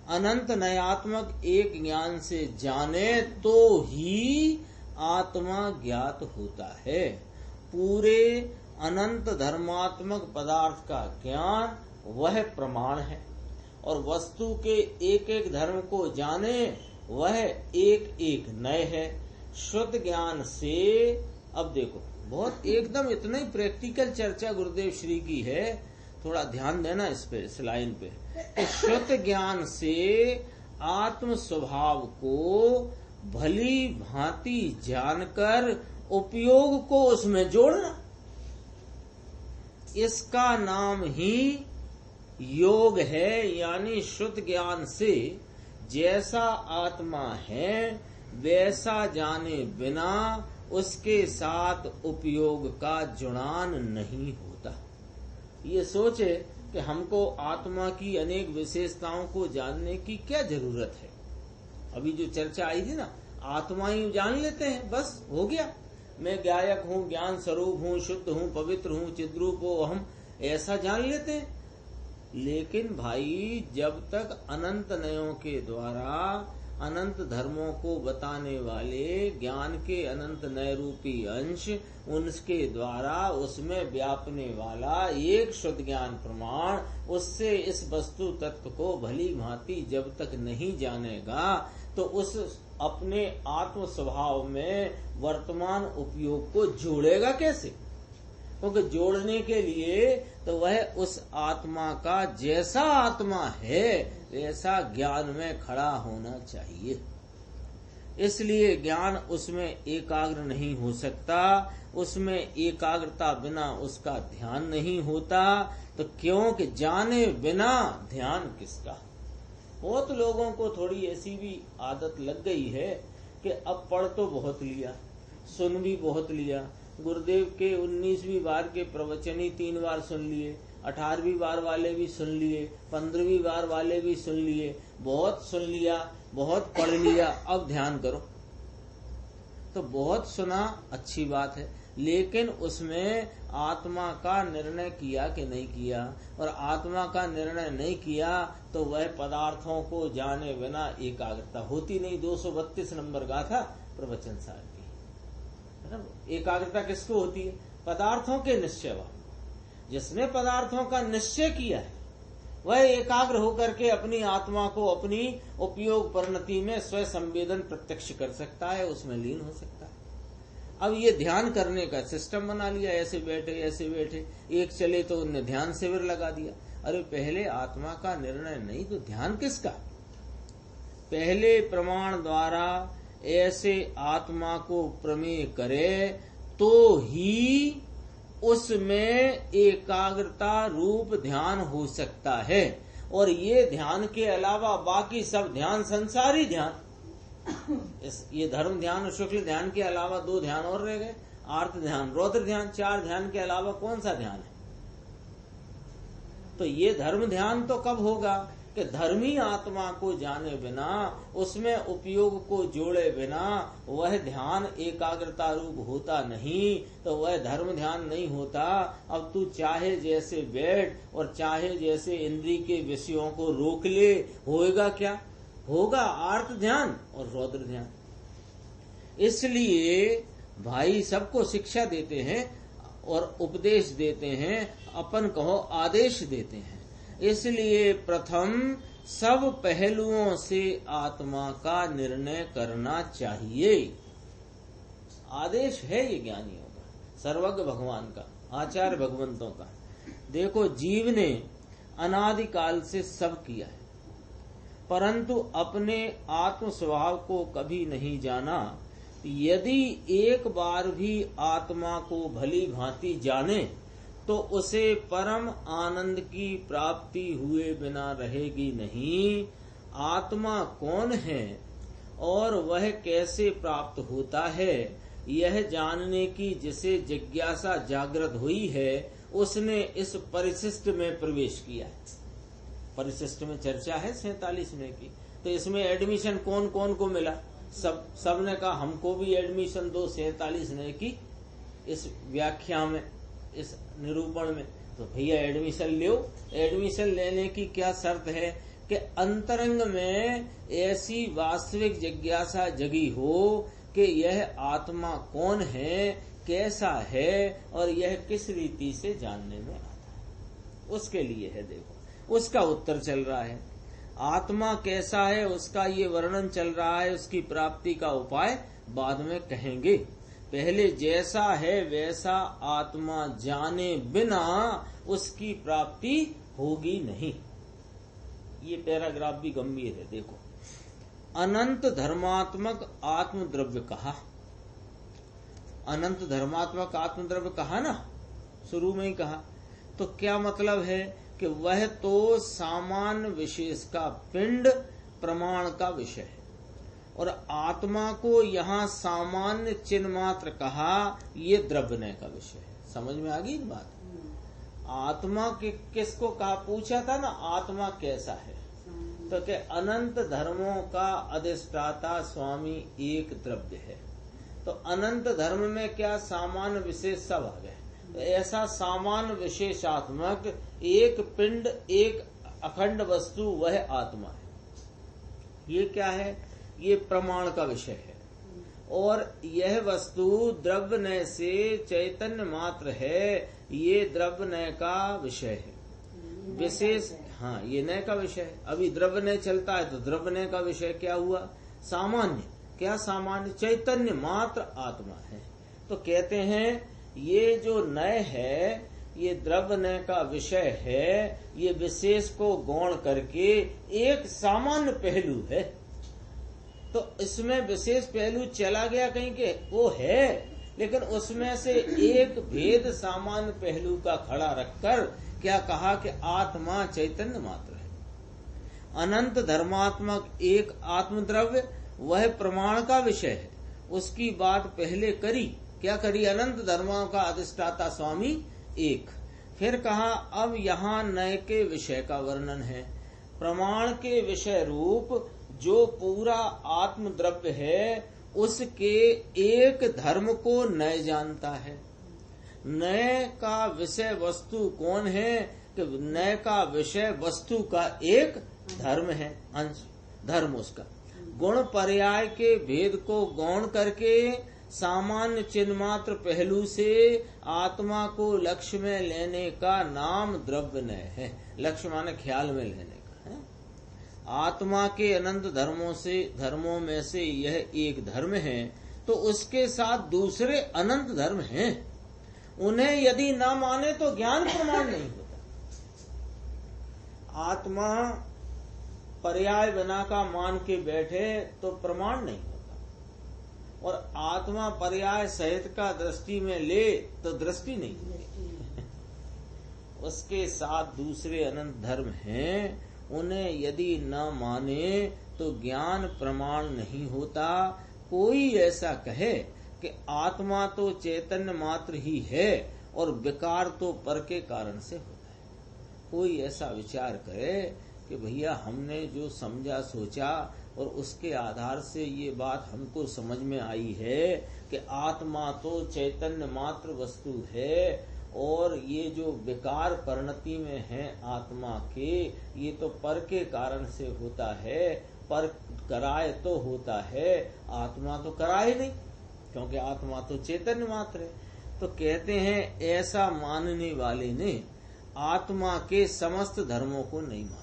अनंत नयात्मक एक ज्ञान से जाने तो ही आत्मा ज्ञात होता है। पूरे अनंत धर्मात्मक पदार्थ का ज्ञान वह प्रमाण है, और वस्तु के एक एक धर्म को जाने वह एक एक नय है। शुद्ध ज्ञान से, अब देखो, बहुत एकदम इतना ही प्रैक्टिकल चर्चा गुरुदेव श्री की है, थोड़ा ध्यान देना इस पे, इस लाइन पे। तो शुद्ध ज्ञान से आत्म स्वभाव को भली भांति जानकर उपयोग को उसमें जोड़ना, इसका नाम ही योग है। यानी शुद्ध ज्ञान से जैसा आत्मा है वैसा जाने बिना उसके साथ उपयोग का जुड़ान नहीं होता। ये सोचे कि हमको आत्मा की अनेक विशेषताओं को जानने की क्या जरूरत है। अभी जो चर्चा आई थी ना, आत्मा ही जान लेते हैं, बस हो गया। मैं गायक हूँ, ज्ञान स्वरूप हूँ, शुद्ध हूँ, पवित्र हूँ, चिद्रूप हो हम, ऐसा जान लेते हैं। लेकिन भाई, जब तक अनंत नयों के द्वारा अनंत धर्मों को बताने वाले ज्ञान के अनंत नय रूपी अंश, उनके द्वारा उसमें व्यापने वाला एक शुद्ध ज्ञान प्रमाण, उससे इस वस्तु तत्व को भली भांति जब तक नहीं जानेगा तो उस अपने आत्म स्वभाव में वर्तमान उपयोग को जोड़ेगा कैसे? क्योंकि जोड़ने के लिए तो वह उस आत्मा का जैसा आत्मा है वैसा ज्ञान में खड़ा होना चाहिए। इसलिए ज्ञान उसमें एकाग्र नहीं हो सकता, उसमें एकाग्रता बिना उसका ध्यान नहीं होता। तो क्योंकि जाने बिना ध्यान किसका। बहुत लोगों को थोड़ी ऐसी भी आदत लग गई है कि अब पढ़ तो बहुत लिया, सुन भी बहुत लिया, गुरुदेव के 19वीं बार के प्रवचन ही 3 बार सुन लिए, 18वीं बार वाले भी सुन लिए, 15वीं बार वाले भी सुन लिए, बहुत सुन लिया, बहुत पढ़ लिया, अब ध्यान करो। तो बहुत सुना अच्छी बात है, लेकिन उसमें आत्मा का निर्णय किया कि नहीं किया, और आत्मा का निर्णय नहीं किया तो वह पदार्थों को जाने बिना एकाग्रता होती नहीं। 232 नंबर गाथा प्रवचन सार की। एकाग्रता किसको होती है? पदार्थों के निश्चय वाला। जिसने पदार्थों का निश्चय किया है वह एकाग्र होकर के अपनी आत्मा को अपनी उपयोग परिणति में स्व संवेदन प्रत्यक्ष कर सकता है, उसमें लीन हो सकता है। अब ये ध्यान करने का सिस्टम बना लिया, ऐसे बैठे, एक चले तो उनने ध्यान शिविर लगा दिया। अरे पहले आत्मा का निर्णय नहीं तो ध्यान किसका? पहले प्रमाण द्वारा ऐसे आत्मा को प्रमेय करे तो ही उसमें एकाग्रता रूप ध्यान हो सकता है। और ये ध्यान के अलावा बाकी सब ध्यान संसारी ध्यान, ये धर्म ध्यान और शुक्ल ध्यान के अलावा 2 ध्यान और रह गए, आर्त ध्यान, रौद्र ध्यान। 4 ध्यान के अलावा कौन सा ध्यान है? तो ये धर्म ध्यान तो कब होगा कि धर्मी आत्मा को जाने बिना, उसमें उपयोग को जोड़े बिना वह ध्यान एकाग्रता रूप होता नहीं, तो वह धर्म ध्यान नहीं होता। अब तू चाहे जैसे बैठ और चाहे जैसे इंद्रिय के विषयों को रोक ले, होएगा क्या? होगा आर्त ध्यान और रौद्र ध्यान। इसलिए भाई सबको शिक्षा देते हैं और उपदेश देते हैं, अपन कहो आदेश देते हैं। इसलिए प्रथम सब पहलुओं से आत्मा का निर्णय करना चाहिए। आदेश है ये ज्ञानियों का, सर्वज्ञ भगवान का, आचार्य भगवंतों का। देखो जीव ने अनादिकाल से सब किया है, परंतु अपने आत्म स्वभाव को कभी नहीं जाना। यदि एक बार भी आत्मा को भली भांति जाने तो उसे परम आनंद की प्राप्ति हुए बिना रहेगी नहीं। आत्मा कौन है और वह कैसे प्राप्त होता है, यह जानने की जिसे जिज्ञासा जागृत हुई है, उसने इस परिशिष्ट में प्रवेश किया है। परिशिष्ट में चर्चा है 47वें की, तो इसमें एडमिशन कौन कौन को मिला? सबने कहा हमको भी एडमिशन दो 47वें की इस व्याख्या में, इस निरूपण में। तो भैया एडमिशन लो। एडमिशन लेने की क्या शर्त है कि अंतरंग में ऐसी वास्तविक जिज्ञासा जगी हो कि यह आत्मा कौन है, कैसा है और यह किस रीति से जानने में आता है, उसके लिए है। देखो उसका उत्तर चल रहा है। आत्मा कैसा है उसका ये वर्णन चल रहा है, उसकी प्राप्ति का उपाय बाद में कहेंगे। पहले जैसा है वैसा आत्मा जाने बिना उसकी प्राप्ति होगी नहीं। ये पैराग्राफ भी गंभीर है। देखो अनंत धर्मात्मक आत्मद्रव्य कहा, अनंत धर्मात्मक आत्मद्रव्य कहा ना, शुरू में ही कहा। तो क्या मतलब है कि वह तो सामान्य विशेष का पिंड प्रमाण का विषय है, और आत्मा को यहाँ सामान्य चिन्ह मात्र कहा, ये द्रव्यनय का विषय है। समझ में आ गई बात? आत्मा किसको कहा, पूछा था ना आत्मा कैसा है, तो कि अनंत धर्मों का अधिष्ठाता स्वामी एक द्रव्य है। तो अनंत धर्म में क्या सामान्य विशेष सब आ गए। तो ऐसा सामान्य विशेषात्मक एक पिंड, एक अखंड वस्तु वह आत्मा है। ये क्या है? ये प्रमाण का विषय है। और यह वस्तु द्रव्यनय से चैतन्य मात्र है, ये द्रव्यनय का विषय है। विशेष, हाँ ये नय का विषय है। अभी द्रव्यनय चलता है तो द्रव्यनय का विषय क्या हुआ? सामान्य। क्या सामान्य? चैतन्य मात्र आत्मा है। तो कहते हैं ये जो नय है ये द्रव्यनय का विषय है, ये विशेष को गौण करके एक सामान्य पहलू है। तो इसमें विशेष पहलू चला गया कहीं के, वो है, लेकिन उसमें से एक भेद सामान्य पहलू का खड़ा रखकर क्या कहा कि आत्मा चैतन्य मात्र है। अनंत धर्मात्मक एक आत्मद्रव्य वह प्रमाण का विषय है। उसकी बात पहले करी, क्या करी? अनंत धर्मों का अधिष्ठाता स्वामी एक। फिर कहा अब यहाँ नय के विषय का वर्णन है। प्रमाण के विषय रूप जो पूरा आत्मद्रव्य है उसके एक धर्म को नय जानता है। नय का विषय वस्तु कौन है? कि नय का विषय वस्तु का एक धर्म है, अंश धर्म उसका। गुण पर्याय के भेद को गौण करके सामान्य चिन्ह मात्र पहलू से आत्मा को लक्ष्य में लेने का नाम द्रव्यनय है। लक्ष्य माने ख्याल में लेने का है। आत्मा के अनंत धर्मों में से यह एक धर्म है, तो उसके साथ दूसरे अनंत धर्म हैं। उन्हें यदि न माने तो ज्ञान प्रमाण नहीं होता। आत्मा पर्याय बना का मान के बैठे तो प्रमाण नहीं होता, और आत्मा पर्याय सहित का दृष्टि में ले तो दृष्टि नहीं होती। उसके साथ दूसरे अनंत धर्म हैं, उन्हें यदि न माने तो ज्ञान प्रमाण नहीं होता। कोई ऐसा कहे कि आत्मा तो चैतन्य मात्र ही है और विकार तो पर के कारण से होता है। कोई ऐसा विचार करे कि भैया हमने जो समझा सोचा और उसके आधार से ये बात हमको समझ में आई है कि आत्मा तो चैतन्य मात्र वस्तु है और ये जो विकार परिणति में है आत्मा के, ये तो पर के कारण से होता है, पर कराए तो होता है, आत्मा तो कराए नहीं, क्योंकि आत्मा तो चैतन्य मात्र है। तो कहते हैं ऐसा मानने वाले ने आत्मा के समस्त धर्मों को नहीं माना,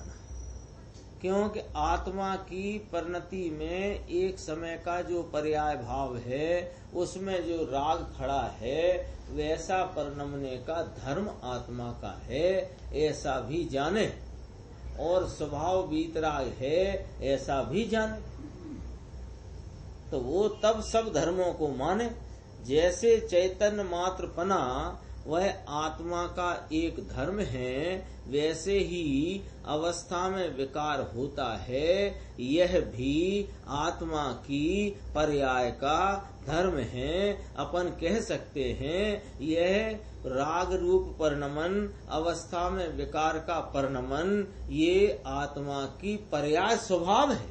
क्योंकि आत्मा की परिणति में एक समय का जो पर्याय भाव है उसमें जो राग खड़ा है वैसा परिणमने का धर्म आत्मा का है, ऐसा भी जाने, और स्वभाव वीतराग है ऐसा भी जाने। तो वो तब सब धर्मों को माने। जैसे चैतन्य मात्र पना वह आत्मा का एक धर्म है, वैसे ही अवस्था में विकार होता है, यह भी आत्मा की पर्याय का धर्म है। अपन कह सकते हैं यह राग रूप परिणमन, अवस्था में विकार का परिणमन, ये आत्मा की पर्याय स्वभाव है।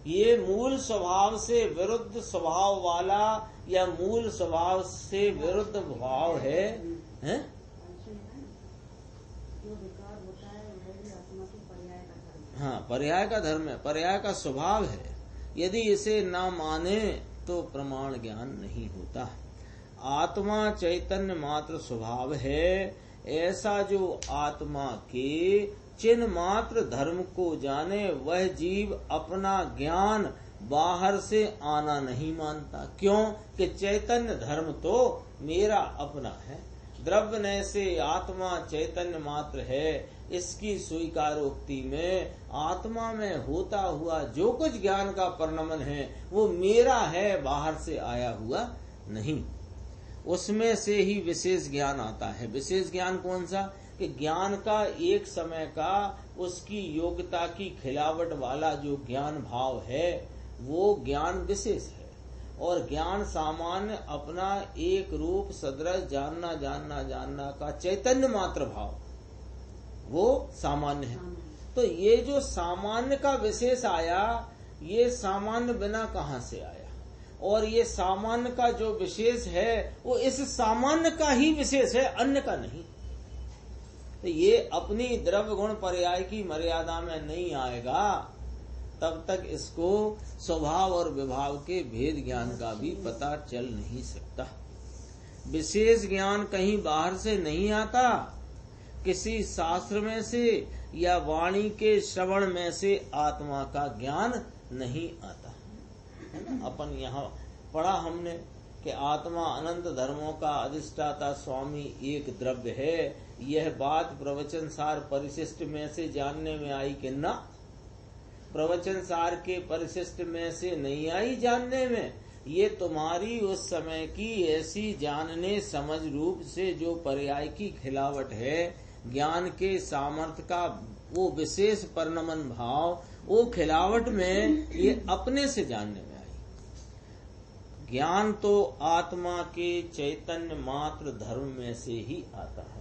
ये मूल स्वभाव से विरुद्ध स्वभाव वाला या मूल स्वभाव से विरुद्ध भाव है, हैं? जो विकार होता है वह भी आत्मा की पर्याय का धर्म है। हाँ, पर्याय का धर्म है, पर्याय का स्वभाव है। यदि इसे न माने तो प्रमाण ज्ञान नहीं होता। आत्मा चैतन्य मात्र स्वभाव है, ऐसा जो आत्मा के चिन्ह मात्र धर्म को जाने वह जीव अपना ज्ञान बाहर से आना नहीं मानता। क्यों कि चैतन्य धर्म तो मेरा अपना है। द्रव्य से आत्मा चैतन्य मात्र है, इसकी स्वीकारोक्ति में आत्मा में होता हुआ जो कुछ ज्ञान का परिणमन है वो मेरा है, बाहर से आया हुआ नहीं। उसमें से ही विशेष ज्ञान आता है। विशेष ज्ञान कौन सा? कि ज्ञान का एक समय का उसकी योग्यता की खिलावट वाला जो ज्ञान भाव है वो ज्ञान विशेष है, और ज्ञान सामान्य अपना एक रूप सदृश जानना जानना जानना का चैतन्य मात्र भाव वो सामान्य है। तो ये जो सामान्य का विशेष आया, ये सामान्य बिना कहाँ से आया? और ये सामान्य का जो विशेष है वो इस सामान्य का ही विशेष है, अन्य का नहीं। तो ये अपनी द्रव्य गुण पर्याय की मर्यादा में नहीं आएगा, तब तक इसको स्वभाव और विभाव के भेद ज्ञान का भी पता चल नहीं सकता। विशेष ज्ञान कहीं बाहर से नहीं आता, किसी शास्त्र में से या वाणी के श्रवण में से आत्मा का ज्ञान नहीं आता है ना। अपन यहाँ पढ़ा हमने कि आत्मा अनंत धर्मों का अधिष्ठाता स्वामी एक द्रव्य है। यह बात प्रवचन सार परिशिष्ट में से जानने में आई कि ना? प्रवचन सार के परिशिष्ट में से नहीं आई जानने में। ये तुम्हारी उस समय की ऐसी जानने समझ रूप से जो पर्याय की खिलावट है, ज्ञान के सामर्थ्य का वो विशेष परिणमन भाव, वो खिलावट में ये अपने से जानने में आई। ज्ञान तो आत्मा के चैतन्य मात्र धर्म में से ही आता है।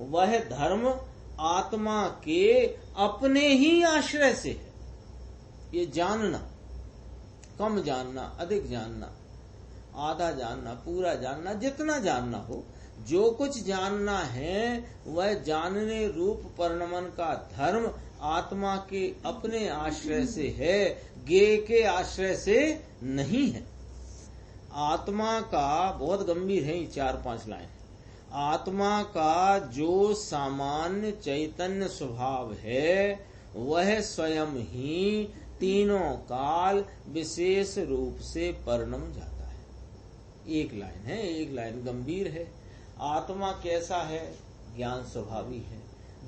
वह धर्म आत्मा के अपने ही आश्रय से है। ये जानना, कम जानना, अधिक जानना, आधा जानना, पूरा जानना, जितना जानना हो, जो कुछ जानना है वह जानने रूप परिणमन का धर्म आत्मा के अपने आश्रय से है, ज्ञेय के आश्रय से नहीं है। आत्मा का बहुत गंभीर है, 4-5 लाइन। आत्मा का जो सामान्य चैतन्य स्वभाव है वह स्वयं ही तीनों काल विशेष रूप से परिणम जाता है। एक लाइन है, एक लाइन गंभीर है। आत्मा कैसा है? ज्ञान स्वभावी है।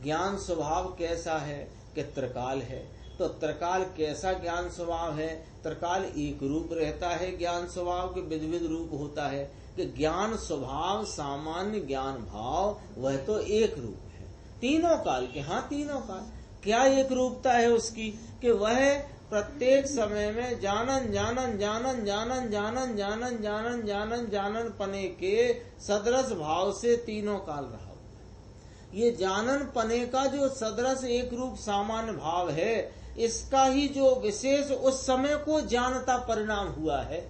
ज्ञान स्वभाव कैसा है? कि त्रिकाल है। तो त्रिकाल कैसा ज्ञान स्वभाव है? त्रिकाल एक रूप रहता है ज्ञान स्वभाव के, विध विध रूप होता है। कि ज्ञान स्वभाव सामान्य ज्ञान भाव वह तो एक रूप है तीनों काल के। हाँ, तीनों काल क्या एक रूपता है उसकी? कि वह प्रत्येक समय में जानन जानन जानन जानन जानन जानन जानन जानन जानन पने के सदृश भाव से तीनों काल रहा हुआ है। ये जानन पने का जो सदृश एक रूप सामान्य भाव है, इसका ही जो विशेष उस समय को जानता परिणाम हुआ है,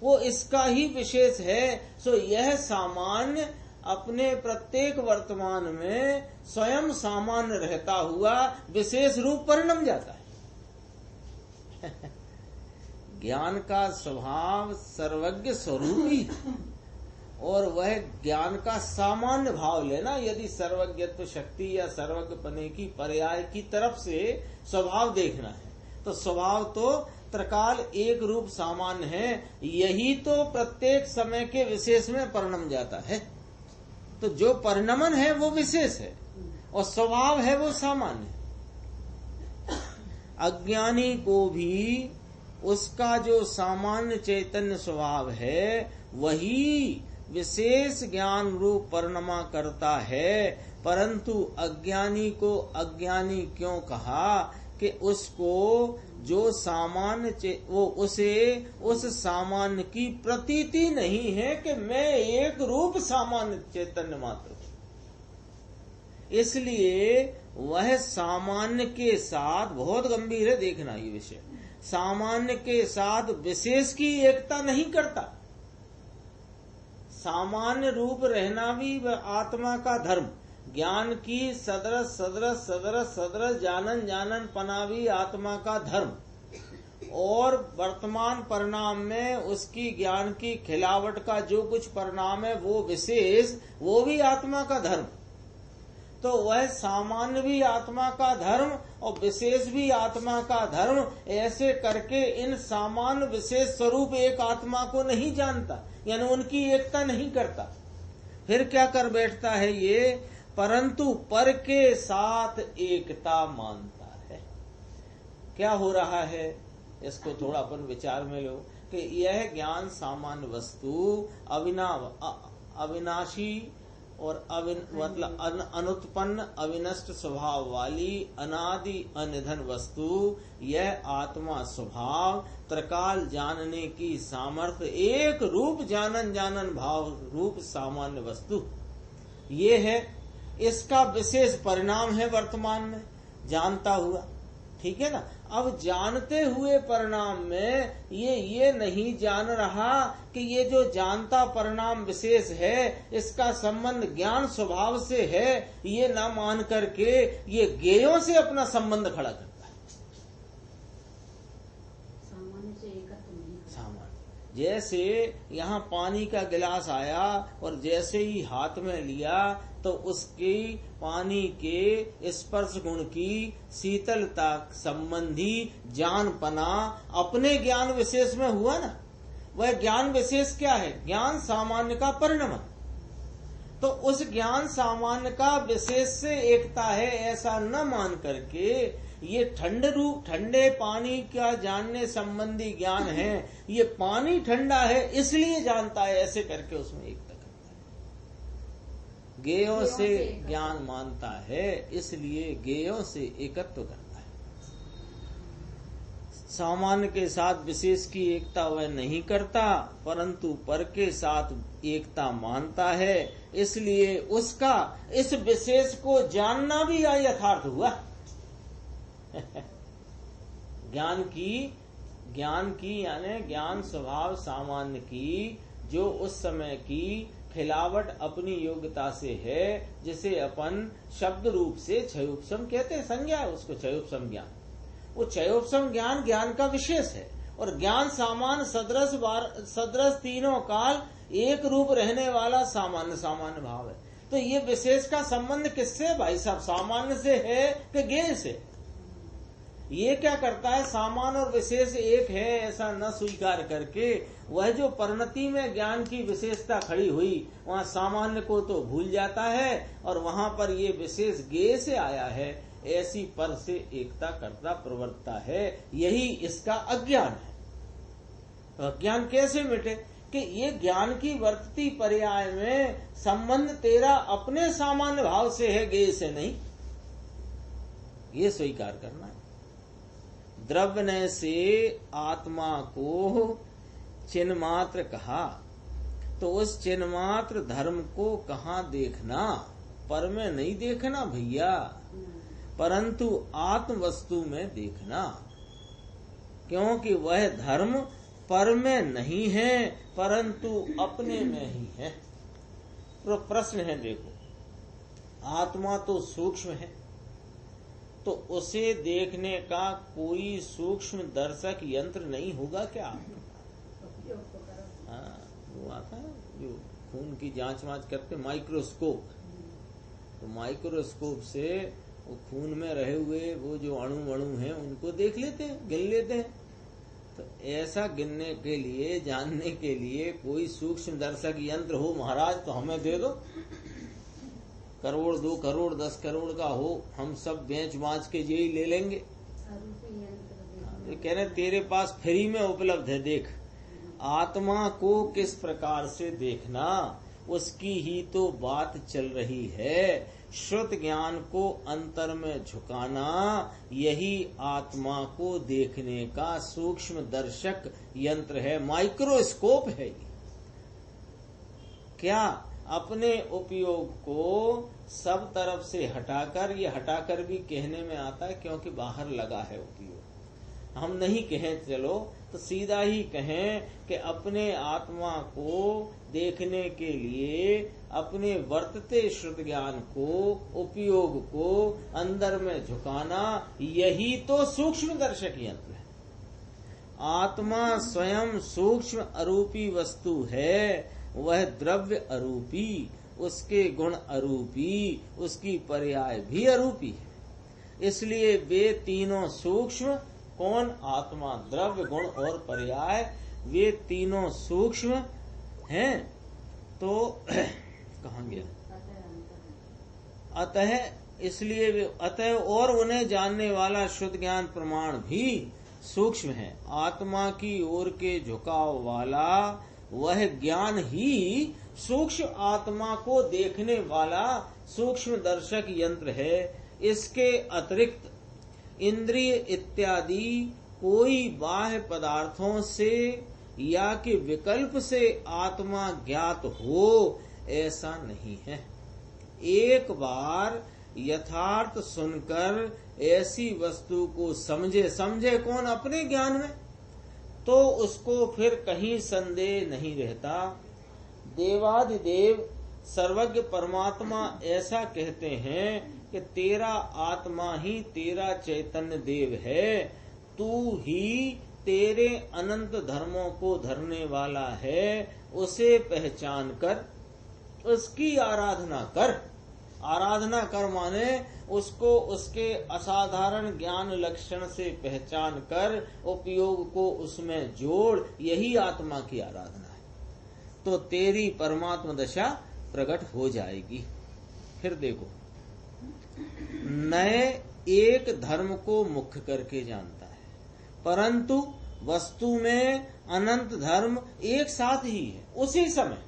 वो इसका ही विशेष है। सो यह सामान्य अपने प्रत्येक वर्तमान में स्वयं सामान्य रहता हुआ विशेष रूप परिणम जाता है। ज्ञान का स्वभाव सर्वज्ञ स्वरूपी है और वह ज्ञान का सामान्य भाव लेना, यदि सर्वज्ञत्व शक्ति या सर्वज्ञ पने की पर्याय की तरफ से स्वभाव देखना है तो स्वभाव तो त्रिकाल एक रूप सामान्य है, यही तो प्रत्येक समय के विशेष में परिणम जाता है। तो जो परिणमन है वो विशेष है और स्वभाव है वो सामान्य। अज्ञानी को भी उसका जो सामान्य चैतन्य स्वभाव है वही विशेष ज्ञान रूप परिणमा करता है, परंतु अज्ञानी को अज्ञानी क्यों कहा कि उसको जो सामान्य वो उसे उस सामान्य की प्रतीति नहीं है कि मैं एक रूप सामान्य चैतन्य मात्र हूं। इसलिए वह सामान्य के साथ, बहुत गंभीर है देखना ये विषय, सामान्य के साथ विशेष की एकता नहीं करता। सामान्य रूप रहना भी आत्मा का धर्म, ज्ञान की सदरस सदरस सदरस सदरस जानन जानन पना भी आत्मा का धर्म, और वर्तमान परिणाम में उसकी ज्ञान की खिलावट का जो कुछ परिणाम है वो विशेष, वो भी आत्मा का धर्म। तो वह सामान्य भी आत्मा का धर्म और विशेष भी आत्मा का धर्म, ऐसे करके इन सामान्य विशेष स्वरूप एक आत्मा को नहीं जानता, यानी उनकी एकता नहीं करता। फिर क्या कर बैठता है ये, परंतु पर के साथ एकता मानता है। क्या हो रहा है इसको थोड़ा अपन विचार में लो कि यह ज्ञान सामान्य वस्तु अविनाशी और मतलब अनुत्पन्न अविनष्ट स्वभाव वाली अनादि अनिधन वस्तु, यह आत्मा स्वभाव त्रिकाल जानने की सामर्थ्य एक रूप जानन जानन भाव रूप सामान्य वस्तु ये है। इसका विशेष परिणाम है वर्तमान में जानता हुआ, ठीक है ना। अब जानते हुए परिणाम में ये नहीं जान रहा कि ये जो जानता परिणाम विशेष है इसका संबंध ज्ञान स्वभाव से है, ये ना मान करके ये ज्ञेयों से अपना संबंध खड़ा करता है। सामान्य से एकत्र नहीं। सामान्य जैसे यहाँ पानी का गिलास आया और जैसे ही हाथ में लिया तो उसकी पानी के स्पर्श गुण की शीतलता संबंधी जानपना अपने ज्ञान विशेष में हुआ ना। वह ज्ञान विशेष क्या है, ज्ञान सामान्य का परिणमन। तो उस ज्ञान सामान्य का विशेष से एकता है ऐसा न मान करके ये ठंडे पानी का जानने संबंधी ज्ञान है, ये पानी ठंडा है इसलिए जानता है, ऐसे करके उसमें एकता ज्ञेयों से ज्ञान मानता है, इसलिए ज्ञेयों से एकत्व करता है। सामान्य के साथ विशेष की एकता वह नहीं करता, परंतु पर के साथ एकता मानता है, इसलिए उसका इस विशेष को जानना भी यथार्थ हुआ। ज्ञान की यानी ज्ञान स्वभाव सामान्य की जो उस समय की खिलावट अपनी योग्यता से है, जिसे अपन शब्द रूप से क्षयोपम कहते हैं, संज्ञा है उसको क्षयोपम ज्ञान। वो क्षयोपम ज्ञान ज्ञान का विशेष है और ज्ञान सामान्य सदृश तीनों काल एक रूप रहने वाला सामान्य भाव है। तो ये विशेष का संबंध किससे भाई साहब, सामान्य से है कि ज्ञेय से। ये क्या करता है, सामान्य और विशेष एक है ऐसा न स्वीकार करके वह जो परिणति में ज्ञान की विशेषता खड़ी हुई वहाँ सामान्य को तो भूल जाता है और वहाँ पर ये विशेष ज्ञेय से आया है, ऐसी पर से एकता करता प्रवर्तता है। यही इसका अज्ञान है। तो अज्ञान कैसे मिटे कि ये ज्ञान की वर्तती पर्याय में संबंध तेरा अपने सामान्य भाव से है, ज्ञेय से नहीं। ये स्वीकार करना है। द्रव्य से आत्मा को चिन्मात्र कहा तो उस चिन्मात्र धर्म को कहाँ देखना, पर में नहीं देखना भैया, परंतु आत्म वस्तु में देखना, क्योंकि वह धर्म पर में नहीं है परंतु अपने में ही है। तो प्रश्न है, देखो आत्मा तो सूक्ष्म है, तो उसे देखने का कोई सूक्ष्म दर्शक यंत्र नहीं होगा क्या? हाँ, वो आता है जो खून की जांच वांच करते, माइक्रोस्कोप। तो माइक्रोस्कोप से वो खून में रहे हुए वो जो अणु हैं उनको देख लेते हैं, गिन लेते हैं। तो ऐसा गिनने के लिए, जानने के लिए कोई सूक्ष्म दर्शक यंत्र हो महाराज तो हमें दे दो। करोड़, 2 करोड़, 10 करोड़ का हो, हम सब बेच बाँच के यही ले लेंगे। कह रहे तेरे पास फ्री में उपलब्ध है, देख। आत्मा को किस प्रकार से देखना, उसकी ही तो बात चल रही है। श्रुत ज्ञान को अंतर में झुकाना, यही आत्मा को देखने का सूक्ष्म दर्शक यंत्र है, माइक्रोस्कोप है ये। क्या अपने उपयोग को सब तरफ से हटाकर, ये हटाकर भी कहने में आता है क्योंकि बाहर लगा है उपयोग, हम नहीं कहें चलो तो सीधा ही कहें कि अपने आत्मा को देखने के लिए अपने वर्तते श्रुत ज्ञान को, उपयोग को अंदर में झुकाना, यही तो सूक्ष्म दर्शक यंत्र है। आत्मा स्वयं सूक्ष्म अरूपी वस्तु है, वह द्रव्य अरूपी, उसके गुण अरूपी, उसकी पर्याय भी अरूपी है। इसलिए वे तीनों सूक्ष्म, कौन? आत्मा, द्रव्य, गुण और पर्याय, वे तीनों सूक्ष्म हैं। तो कहाँ गया? अतः, इसलिए वे अतः और उन्हें जानने वाला शुद्ध ज्ञान प्रमाण भी सूक्ष्म है। आत्मा की ओर के झुकाव वाला वह ज्ञान ही सूक्ष्म आत्मा को देखने वाला सूक्ष्म दर्शक यंत्र है। इसके अतिरिक्त इंद्रिय इत्यादि कोई बाह्य पदार्थों से या कि विकल्प से आत्मा ज्ञात हो, ऐसा नहीं है। एक बार यथार्थ सुनकर ऐसी वस्तु को समझे कौन? अपने ज्ञान में, तो उसको फिर कहीं संदेह नहीं रहता। देवादिदेव सर्वज्ञ परमात्मा ऐसा कहते हैं कि तेरा आत्मा ही तेरा चैतन्य देव है, तू ही तेरे अनंत धर्मों को धरने वाला है। उसे पहचान कर उसकी आराधना कर। आराधना कर माने उसको उसके असाधारण ज्ञान लक्षण से पहचान कर उपयोग को उसमें जोड़, यही आत्मा की आराधना है। तो तेरी परमात्मा दशा प्रकट हो जाएगी। फिर देखो, नए एक धर्म को मुख्य करके जानता है, परंतु वस्तु में अनंत धर्म एक साथ ही है। उसी समय,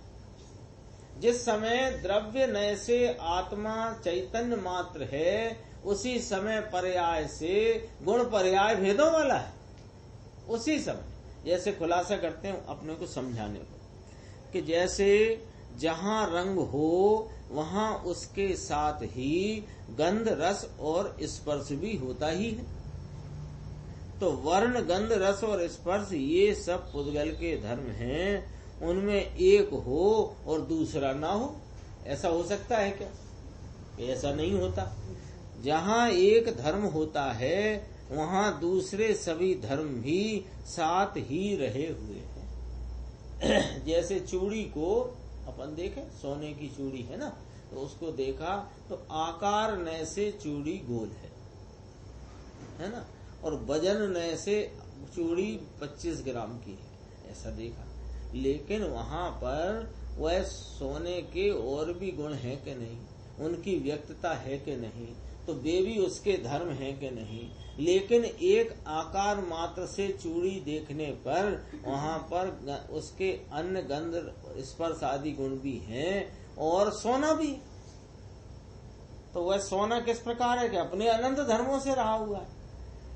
जिस समय द्रव्य नय से आत्मा चैतन्य मात्र है, उसी समय पर्याय से गुण पर्याय भेदों वाला है। उसी समय, जैसे खुलासा करते हैं अपने को समझाने को, कि जैसे जहाँ रंग हो वहाँ उसके साथ ही गंध, रस और स्पर्श भी होता ही है। तो वर्ण, गंध, रस और स्पर्श ये सब पुद्गल के धर्म हैं। उनमें एक हो और दूसरा ना हो, ऐसा हो सकता है क्या? ऐसा नहीं होता। जहाँ एक धर्म होता है वहाँ दूसरे सभी धर्म भी साथ ही रहे हुए हैं। जैसे चूड़ी को अपन देखें, सोने की चूड़ी है ना, तो उसको देखा तो आकार नय से चूड़ी गोल है ना, और वजन नय से चूड़ी 25 ग्राम की है, ऐसा देखा। लेकिन वहाँ पर वह सोने के और भी गुण हैं कि नहीं, उनकी व्यक्तता है कि नहीं, तो वे भी उसके धर्म हैं कि नहीं। लेकिन एक आकार मात्र से चूड़ी देखने पर वहाँ पर उसके अन्य गंध, स्पर्श आदि गुण भी हैं और सोना भी। तो वह सोना किस प्रकार है कि अपने अनंत धर्मों से रहा हुआ है।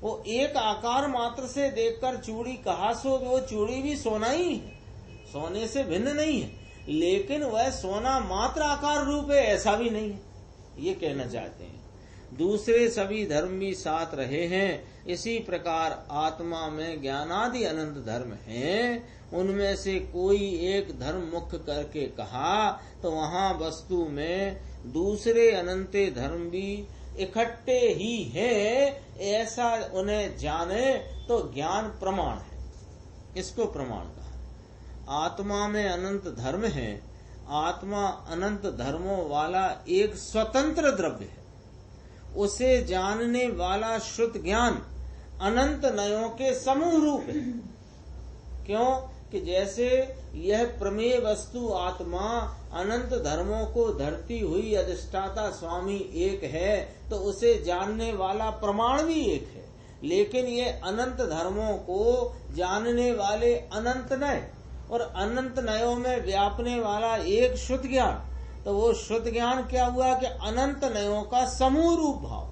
वो एक आकार मात्र से देखकर चूड़ी कहा सो, वो चूड़ी भी सोना ही है, सोने से भिन्न नहीं है। लेकिन वह सोना मात्र आकार रूप है, ऐसा भी नहीं है। ये कहना चाहते हैं। दूसरे सभी धर्म भी साथ रहे हैं। इसी प्रकार आत्मा में ज्ञानादि अनंत धर्म हैं। उनमें से कोई एक धर्म मुख्य करके कहा तो वहाँ वस्तु में दूसरे अनंत धर्म भी इकट्ठे ही हैं, ऐसा उन्हें जाने तो ज्ञान प्रमाण है। इसको प्रमाण कहा। आत्मा में अनंत धर्म है। आत्मा अनंत धर्मों वाला एक स्वतंत्र द्रव्य है। उसे जानने वाला शुद्ध ज्ञान अनंत नयों के समूह रूप है। क्यों कि जैसे यह प्रमेय वस्तु आत्मा अनंत धर्मों को धरती हुई अधिष्ठाता स्वामी एक है, तो उसे जानने वाला प्रमाण भी एक है। लेकिन ये अनंत धर्मों को जानने वाले अनंत नय और अनंत नयों में व्यापने वाला एक शुद्ध ज्ञान, तो वो शुद्ध ज्ञान क्या हुआ कि अनंत नयों का समूह रूप भाव।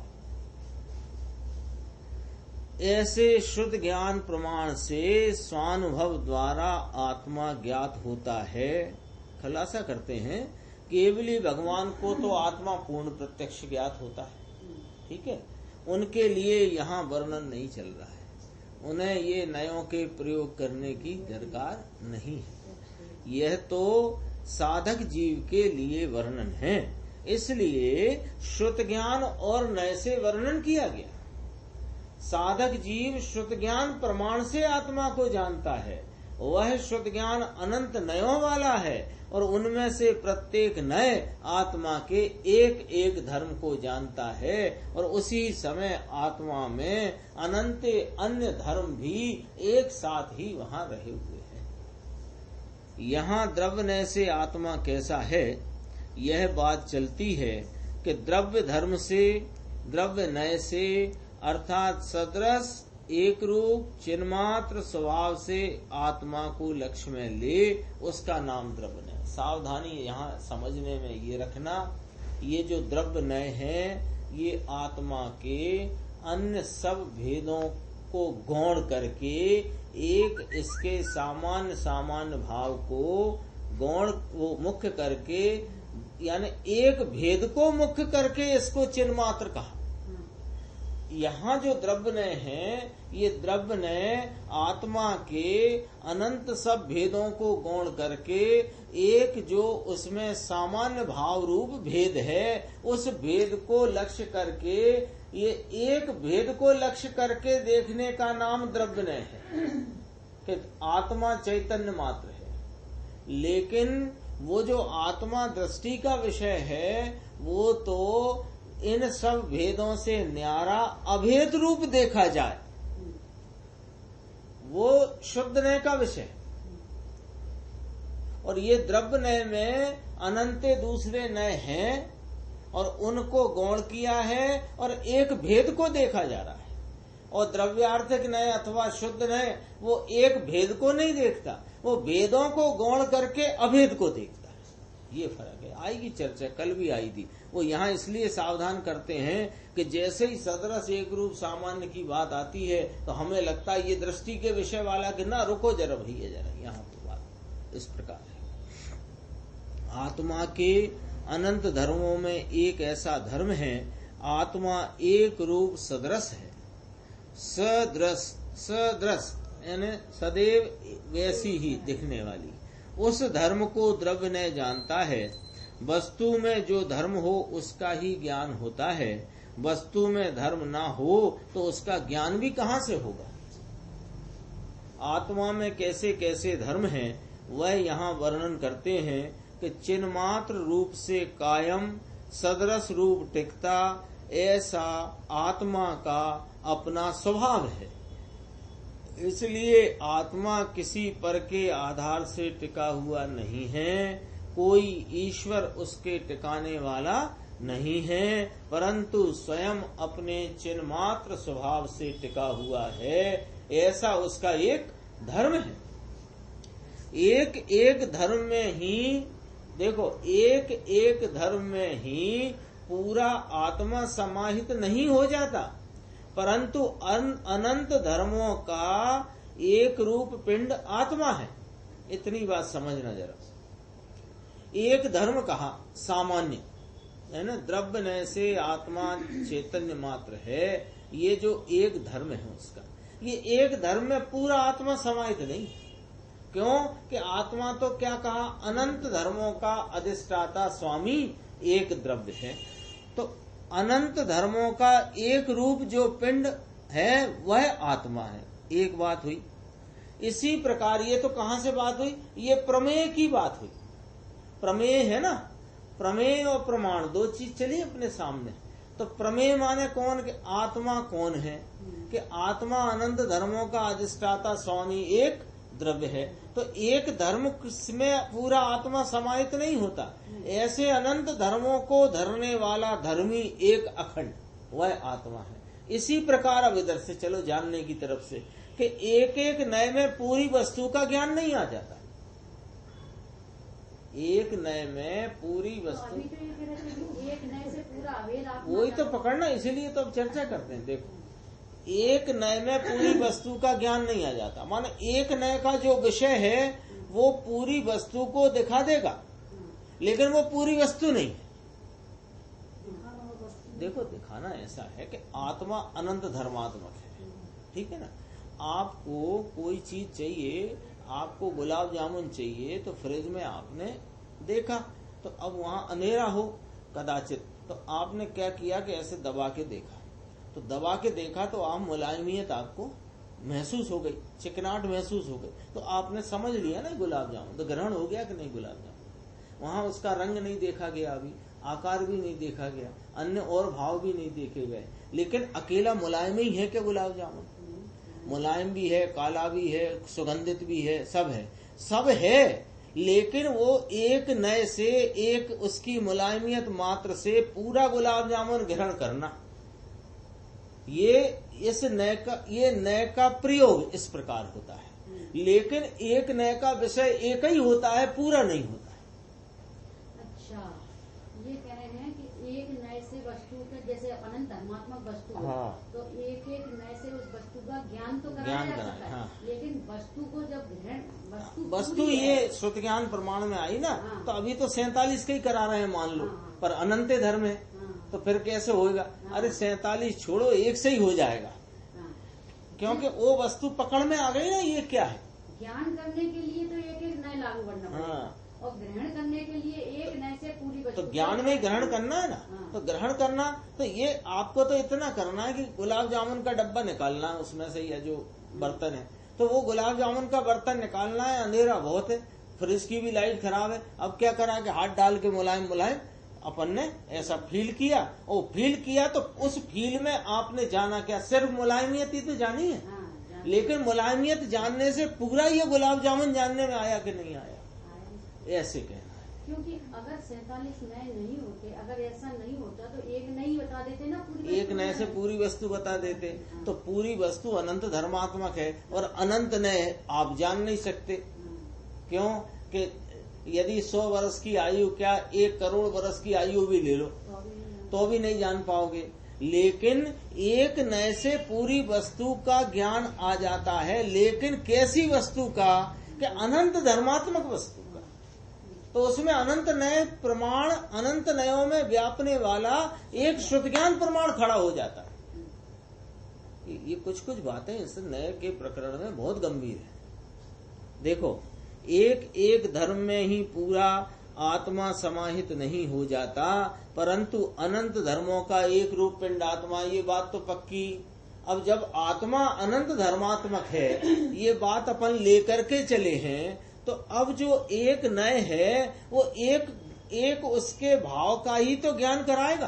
ऐसे शुद्ध ज्ञान प्रमाण से स्वानुभव द्वारा आत्मा ज्ञात होता है। खुलासा करते हैं, केवली भगवान को तो आत्मा पूर्ण प्रत्यक्ष ज्ञात होता है, ठीक है। उनके लिए यहाँ वर्णन नहीं चल रहा है। उन्हें ये नयों के प्रयोग करने की दरकार नहीं है। यह तो साधक जीव के लिए वर्णन है। इसलिए शुद्ध ज्ञान और नय से वर्णन किया गया। साधक जीव शुद्ध ज्ञान प्रमाण से आत्मा को जानता है। वह शुद्ध ज्ञान अनंत नयों वाला है और उनमें से प्रत्येक नय आत्मा के एक एक धर्म को जानता है और उसी समय आत्मा में अनंत अन्य धर्म भी एक साथ ही वहां रहे हुए हैं। यहाँ द्रव्य नय से आत्मा कैसा है, यह बात चलती है कि द्रव्य धर्म से, द्रव्य नय से अर्थात सदृश एक रूप चिन्मात्र स्वभाव से आत्मा को लक्ष्य में ले, उसका नाम द्रव्य नय। सावधानी यहाँ समझने में ये रखना, ये जो द्रव्य नय है ये आत्मा के अन्य सब भेदों को गौण करके एक इसके सामान्य सामान्य भाव को गौण वो मुख्य करके, यानी एक भेद को मुख्य करके इसको चिन्मात्र कहा। यहाँ जो द्रव्य नय है, ये द्रव्य नय आत्मा के अनंत सब भेदों को गौण करके एक जो उसमें सामान्य भाव रूप भेद है, उस भेद को लक्ष्य करके, ये एक भेद को लक्ष्य करके देखने का नाम द्रव्य नय है कि आत्मा चैतन्य मात्र है। लेकिन वो जो आत्मा दृष्टि का विषय है, वो तो इन सब भेदों से न्यारा अभेद रूप देखा जाए, वो शुद्ध नय का विषय। और ये द्रव्य नय में अनंत दूसरे नय हैं और उनको गौण किया है और एक भेद को देखा जा रहा है। और द्रव्यार्थक नय अथवा शुद्ध नय वो एक भेद को नहीं देखता, वो भेदों को गौण करके अभेद को देखता है। ये फर्क है। आएगी चर्चा, कल भी आई थी। वो यहाँ इसलिए सावधान करते हैं कि जैसे ही सदरस एक रूप सामान्य की बात आती है तो हमें लगता है ये दृष्टि के विषय वाला कि ना, रुको जरा भैया जरा, यहाँ की बात इस प्रकार है। आत्मा के अनंत धर्मों में एक ऐसा धर्म है, आत्मा एक रूप सदृश है। सदृश यानी सदैव वैसी ही दिखने वाली, उस धर्म को द्रव्य नय जानता है। वस्तु में जो धर्म हो उसका ही ज्ञान होता है। वस्तु में धर्म ना हो तो उसका ज्ञान भी कहाँ से होगा। आत्मा में कैसे कैसे धर्म हैं वह यहाँ वर्णन करते हैं कि चिन्मात्र रूप से कायम सदृश रूप टिकता, ऐसा आत्मा का अपना स्वभाव है। इसलिए आत्मा किसी पर के आधार से टिका हुआ नहीं है, कोई ईश्वर उसके टिकाने वाला नहीं है, परंतु स्वयं अपने चिन्मात्र स्वभाव से टिका हुआ है। ऐसा उसका एक धर्म है। एक एक धर्म में ही देखो, एक एक धर्म में ही पूरा आत्मा समाहित नहीं हो जाता, परंतु अनंत धर्मों का एक रूप पिंड आत्मा है। इतनी बात समझना जरा। एक धर्म कहा सामान्य, है ना, द्रव्य नय से आत्मा चैतन्य मात्र है। ये जो एक धर्म है उसका, ये एक धर्म में पूरा आत्मा समाहित नहीं। क्यों कि आत्मा तो क्या कहा, अनंत धर्मों का अधिष्ठाता स्वामी एक द्रव्य है। तो अनंत धर्मों का एक रूप जो पिंड है वह आत्मा है। एक बात हुई। इसी प्रकार ये तो कहां से बात हुई, ये प्रमेय की बात हुई। प्रमेय है ना, प्रमेय और प्रमाण दो चीज चली अपने सामने। तो प्रमेय माने कौन, कि आत्मा कौन है, कि आत्मा अनंत धर्मों का अधिष्ठाता स्वामी एक द्रव्य है। तो एक धर्म में पूरा आत्मा समाहित नहीं होता। ऐसे अनंत धर्मों को धरने वाला धर्मी एक अखंड वह आत्मा है। इसी प्रकार अब इधर से चलो जानने की तरफ से, कि एक एक नए में पूरी वस्तु का ज्ञान नहीं आ जाता। एक नए में पूरी वस्तु, एक नए से पूरा अवेद वही तो पकड़ना, इसीलिए तो अब चर्चा करते हैं। देखो, एक नए में पूरी वस्तु का ज्ञान नहीं आ जाता। माने एक नए का जो विषय है वो पूरी वस्तु को दिखा देगा, लेकिन वो पूरी वस्तु नहीं है। देखो, दिखाना ऐसा है कि आत्मा अनंत धर्मात्मक है, ठीक है ना। आपको कोई चीज चाहिए, आपको गुलाब जामुन चाहिए, तो फ्रिज में आपने देखा, तो अब वहां अंधेरा हो कदाचित, तो आपने क्या किया कि ऐसे दबा के देखा। तो दबा के देखा तो आप मुलायमियत आपको महसूस हो गई, चिकनाहट महसूस हो गई, तो आपने समझ लिया ना गुलाब जामुन, तो ग्रहण हो गया कि नहीं गुलाब जामुन। वहां उसका रंग नहीं देखा गया, अभी आकार भी नहीं देखा गया, अन्य और भाव भी नहीं देखे गए, लेकिन अकेला मुलायम ही है कि गुलाब जामुन मुलायम भी है, काला भी है, सुगंधित भी है, सब है। लेकिन वो एक नए से, एक उसकी मुलायमियत मात्र से पूरा गुलाब जामुन ग्रहण करना, ये इस नए का, ये नए का प्रयोग इस प्रकार होता है। लेकिन एक नए का विषय एक ही होता है, पूरा नहीं होता है। अच्छा, ये कह रहे हैं कि एक नए से वस्तु के, जैसे अनंत धर्मात्मक वस्तु है, हाँ। तो एक एक नए से उस वस्तु का ज्ञान तो कराया जा सकता है, हाँ। लेकिन वस्तु को जब ग्रहण, वस्तु ये श्रुति ज्ञान प्रमाण में आई ना, हाँ। तो अभी तो 47 के ही करा रहे हैं मान लो, हाँ। पर अनंत धर्म है, हाँ। तो फिर कैसे होगा। हाँ। अरे 47 छोड़ो, एक से ही हो जाएगा, हाँ। क्योंकि वो वस्तु पकड़ में आ गई ना, ये क्या है। ज्ञान करने के लिए तो एक एक नए लागू करना पड़ेगा, हाँ। और ग्रहण करने के लिए एक नए से पूरी वस्तु। तो ज्ञान में ग्रहण करना है ना, हाँ। तो ग्रहण करना, तो ये आपको तो इतना करना है कि गुलाब जामुन का डब्बा निकालना है उसमें से, या जो बर्तन है, तो वो गुलाब जामुन का बर्तन निकालना है। अंधेरा बहुत है, फ्रिज की भी लाइट खराब है, अब क्या करा कि हाथ डाल के मुलायम मुलायम अपन ने ऐसा फील किया, और फील किया तो उस फील में आपने जाना क्या, सिर्फ मुलायमियत ही तो जानी है। हाँ, लेकिन मुलायमियत जानने से पूरा ये गुलाब जामुन जानने में आया कि नहीं आया, ऐसे कहना है। क्योंकि अगर 47 नए नहीं होते, अगर ऐसा नहीं होता तो एक नई बता देते ना, पूरी एक नए से पूरी वस्तु बता देते, तो पूरी वस्तु अनंत धर्मात्मक है, और अनंत नए आप जान नहीं सकते। क्यों कि यदि 100 वर्ष की आयु, क्या 1 करोड़ वर्ष की आयु भी ले लो तो भी नहीं जान पाओगे। लेकिन एक नए से पूरी वस्तु का ज्ञान आ जाता है, लेकिन कैसी वस्तु का, कि अनंत धर्मात्मक वस्तु का। तो उसमें अनंत नए प्रमाण, अनंत नयों में व्यापने वाला एक श्रुत ज्ञान प्रमाण खड़ा हो जाता है। ये कुछ कुछ बातें इस नए के प्रकरण में बहुत गंभीर है। देखो, एक एक धर्म में ही पूरा आत्मा समाहित नहीं हो जाता, परंतु अनंत धर्मों का एक रूप पिंड आत्मा, ये बात तो पक्की। अब जब आत्मा अनंत धर्मात्मक है, ये बात अपन लेकर के चले हैं, तो अब जो एक नए है वो एक उसके भाव का ही तो ज्ञान कराएगा,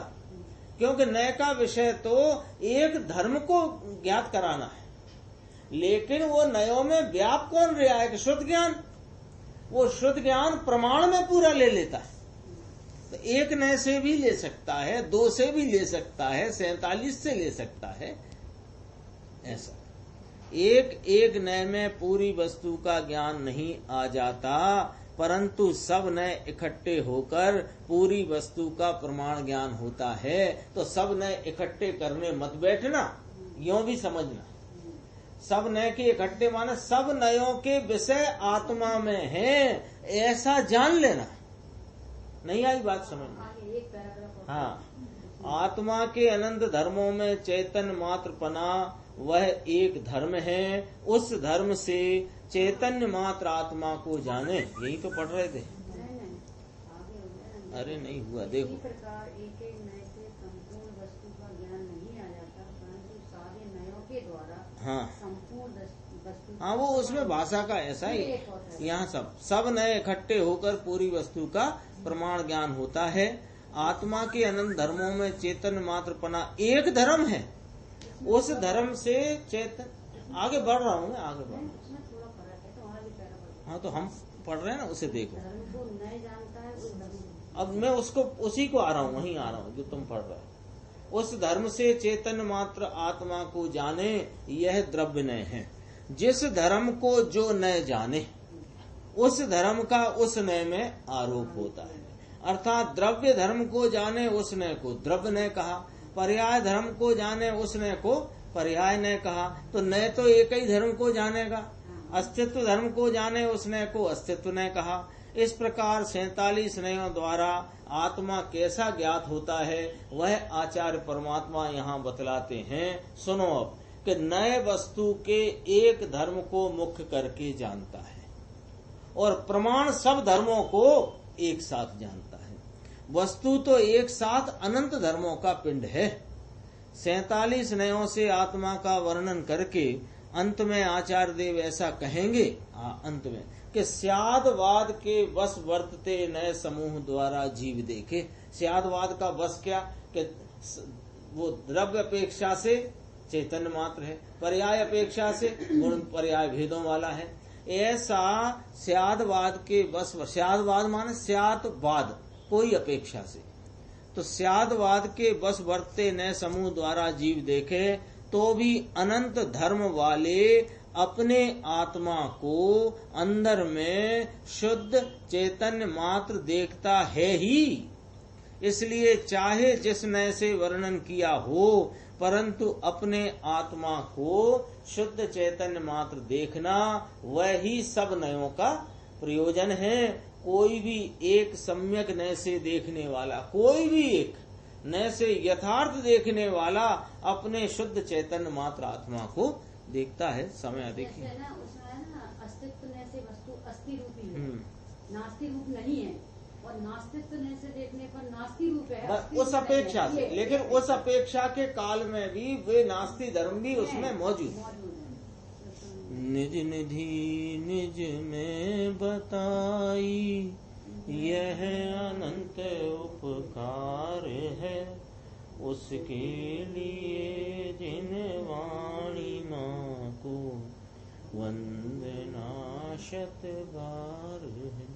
क्योंकि नए का विषय तो एक धर्म को ज्ञात कराना है। लेकिन वो नयों में व्याप कौन रहा है कि शुद्ध ज्ञान, वो शुद्ध ज्ञान प्रमाण में पूरा ले लेता है। तो एक नए से भी ले सकता है, 2 से भी ले सकता है, 47 से ले सकता है, ऐसा एक एक नए में पूरी वस्तु का ज्ञान नहीं आ जाता, परंतु सब नए इकट्ठे होकर पूरी वस्तु का प्रमाण ज्ञान होता है। तो सब नए इकट्ठे करने मत बैठना, यूं भी समझना, सब नए के इकट्ठे माने सब नयों के विषय आत्मा में है, ऐसा जान लेना। नहीं आई बात समझ में? आगे एक पैराग्राफ हाँ, आत्मा के अनंत धर्मों में चैतन्य मात्र पना वह एक धर्म है। उस धर्म से चैतन्य मात्र आत्मा को जाने। यही तो पढ़ रहे थे। नहीं, आगे हो गया। अरे नहीं हुआ, देखो। इसी प्रकार एक एक नए से संपूर्ण वस्तु का ज्ञान नहीं आ जाता, परंतु सारे नयों के द्वारा हाँ संपूर्ण वस्तु। हाँ, वो उसमें भाषा का ऐसा ही। यहाँ सब नए इकट्ठे होकर पूरी वस्तु का प्रमाण ज्ञान होता है। आत्मा के अनंत धर्मों में चेतन मात्र पना एक धर्म है। उस धर्म से चेतन आगे बढ़ रहा हूँ मैं, आगे बढ़ रहा हूँ। उसमें थोड़ा फर्क है, तुम्हारा भी पैरा बढ़। हाँ, तो हम पढ़ रहे हैं ना, उसे देखो। धर्म को नए जानता है उस धर्म। अब मैं उसको उसी को आ रहा हूँ, वहीं आ रहा हूँ जो तुम पढ़ रहे हो। उस धर्म से चेतन मात्र आत्मा को जाने, यह द्रव्य नय है। जिस धर्म को जो नय जाने, उस धर्म का उस नय में आरोप होता है। अर्थात द्रव्य धर्म को जाने उस नय को द्रव्य नय कहा, पर्याय धर्म को जाने उस नय को पर्याय नय कहा। तो नय तो एक ही धर्म को जानेगा। अस्तित्व धर्म को जाने उस नय को अस्तित्व नय कहा। इस प्रकार 47 नयों द्वारा आत्मा कैसा ज्ञात होता है, वह आचार्य परमात्मा यहाँ बतलाते हैं। सुनो अब कि नए वस्तु के एक धर्म को मुख्य करके जानता है और प्रमाण सब धर्मों को एक साथ जानता है। वस्तु तो एक साथ अनंत धर्मों का पिंड है। 47 नयों से आत्मा का वर्णन करके अंत में आचार्य देव ऐसा कहेंगे, अंत में कि स्यादवाद के वश वर्तते नए समूह द्वारा जीव देखे। स्यादवाद का वश क्या, कि वो द्रव्य अपेक्षा से चैतन्य मात्र है, पर्याय अपेक्षा से गुण पर्याय भेदों वाला है। ऐसा स्यादवाद के वश, स्यादवाद माने स्यादवाद कोई अपेक्षा से, तो स्यादवाद के वश वर्तते नए समूह द्वारा जीव देखे तो भी अनंत धर्म वाले अपने आत्मा को अंदर में शुद्ध चैतन्य मात्र देखता है ही। इसलिए चाहे जिस नय से वर्णन किया हो, परंतु अपने आत्मा को शुद्ध चैतन्य मात्र देखना वही सब नयों का प्रयोजन है। कोई भी एक सम्यक नय से देखने वाला, कोई भी एक नय से यथार्थ देखने वाला अपने शुद्ध चैतन्य मात्र आत्मा को देखता है। समय अधिक है ना, उसमें है ना, अस्तित्व नय से वस्तु अस्थि रूपी है, नास्ति रूप नहीं है, और नास्तित्व नय से देखने पर नास्ति रूप है उस अपेक्षा से। लेकिन उस अपेक्षा के काल में भी वे नास्ति धर्म भी उसमें मौजूद है। निज निधि निज में बताई, यह अनंत उपकार है। उसके लिए जिन वाणी माँ को वंदना शत बार है।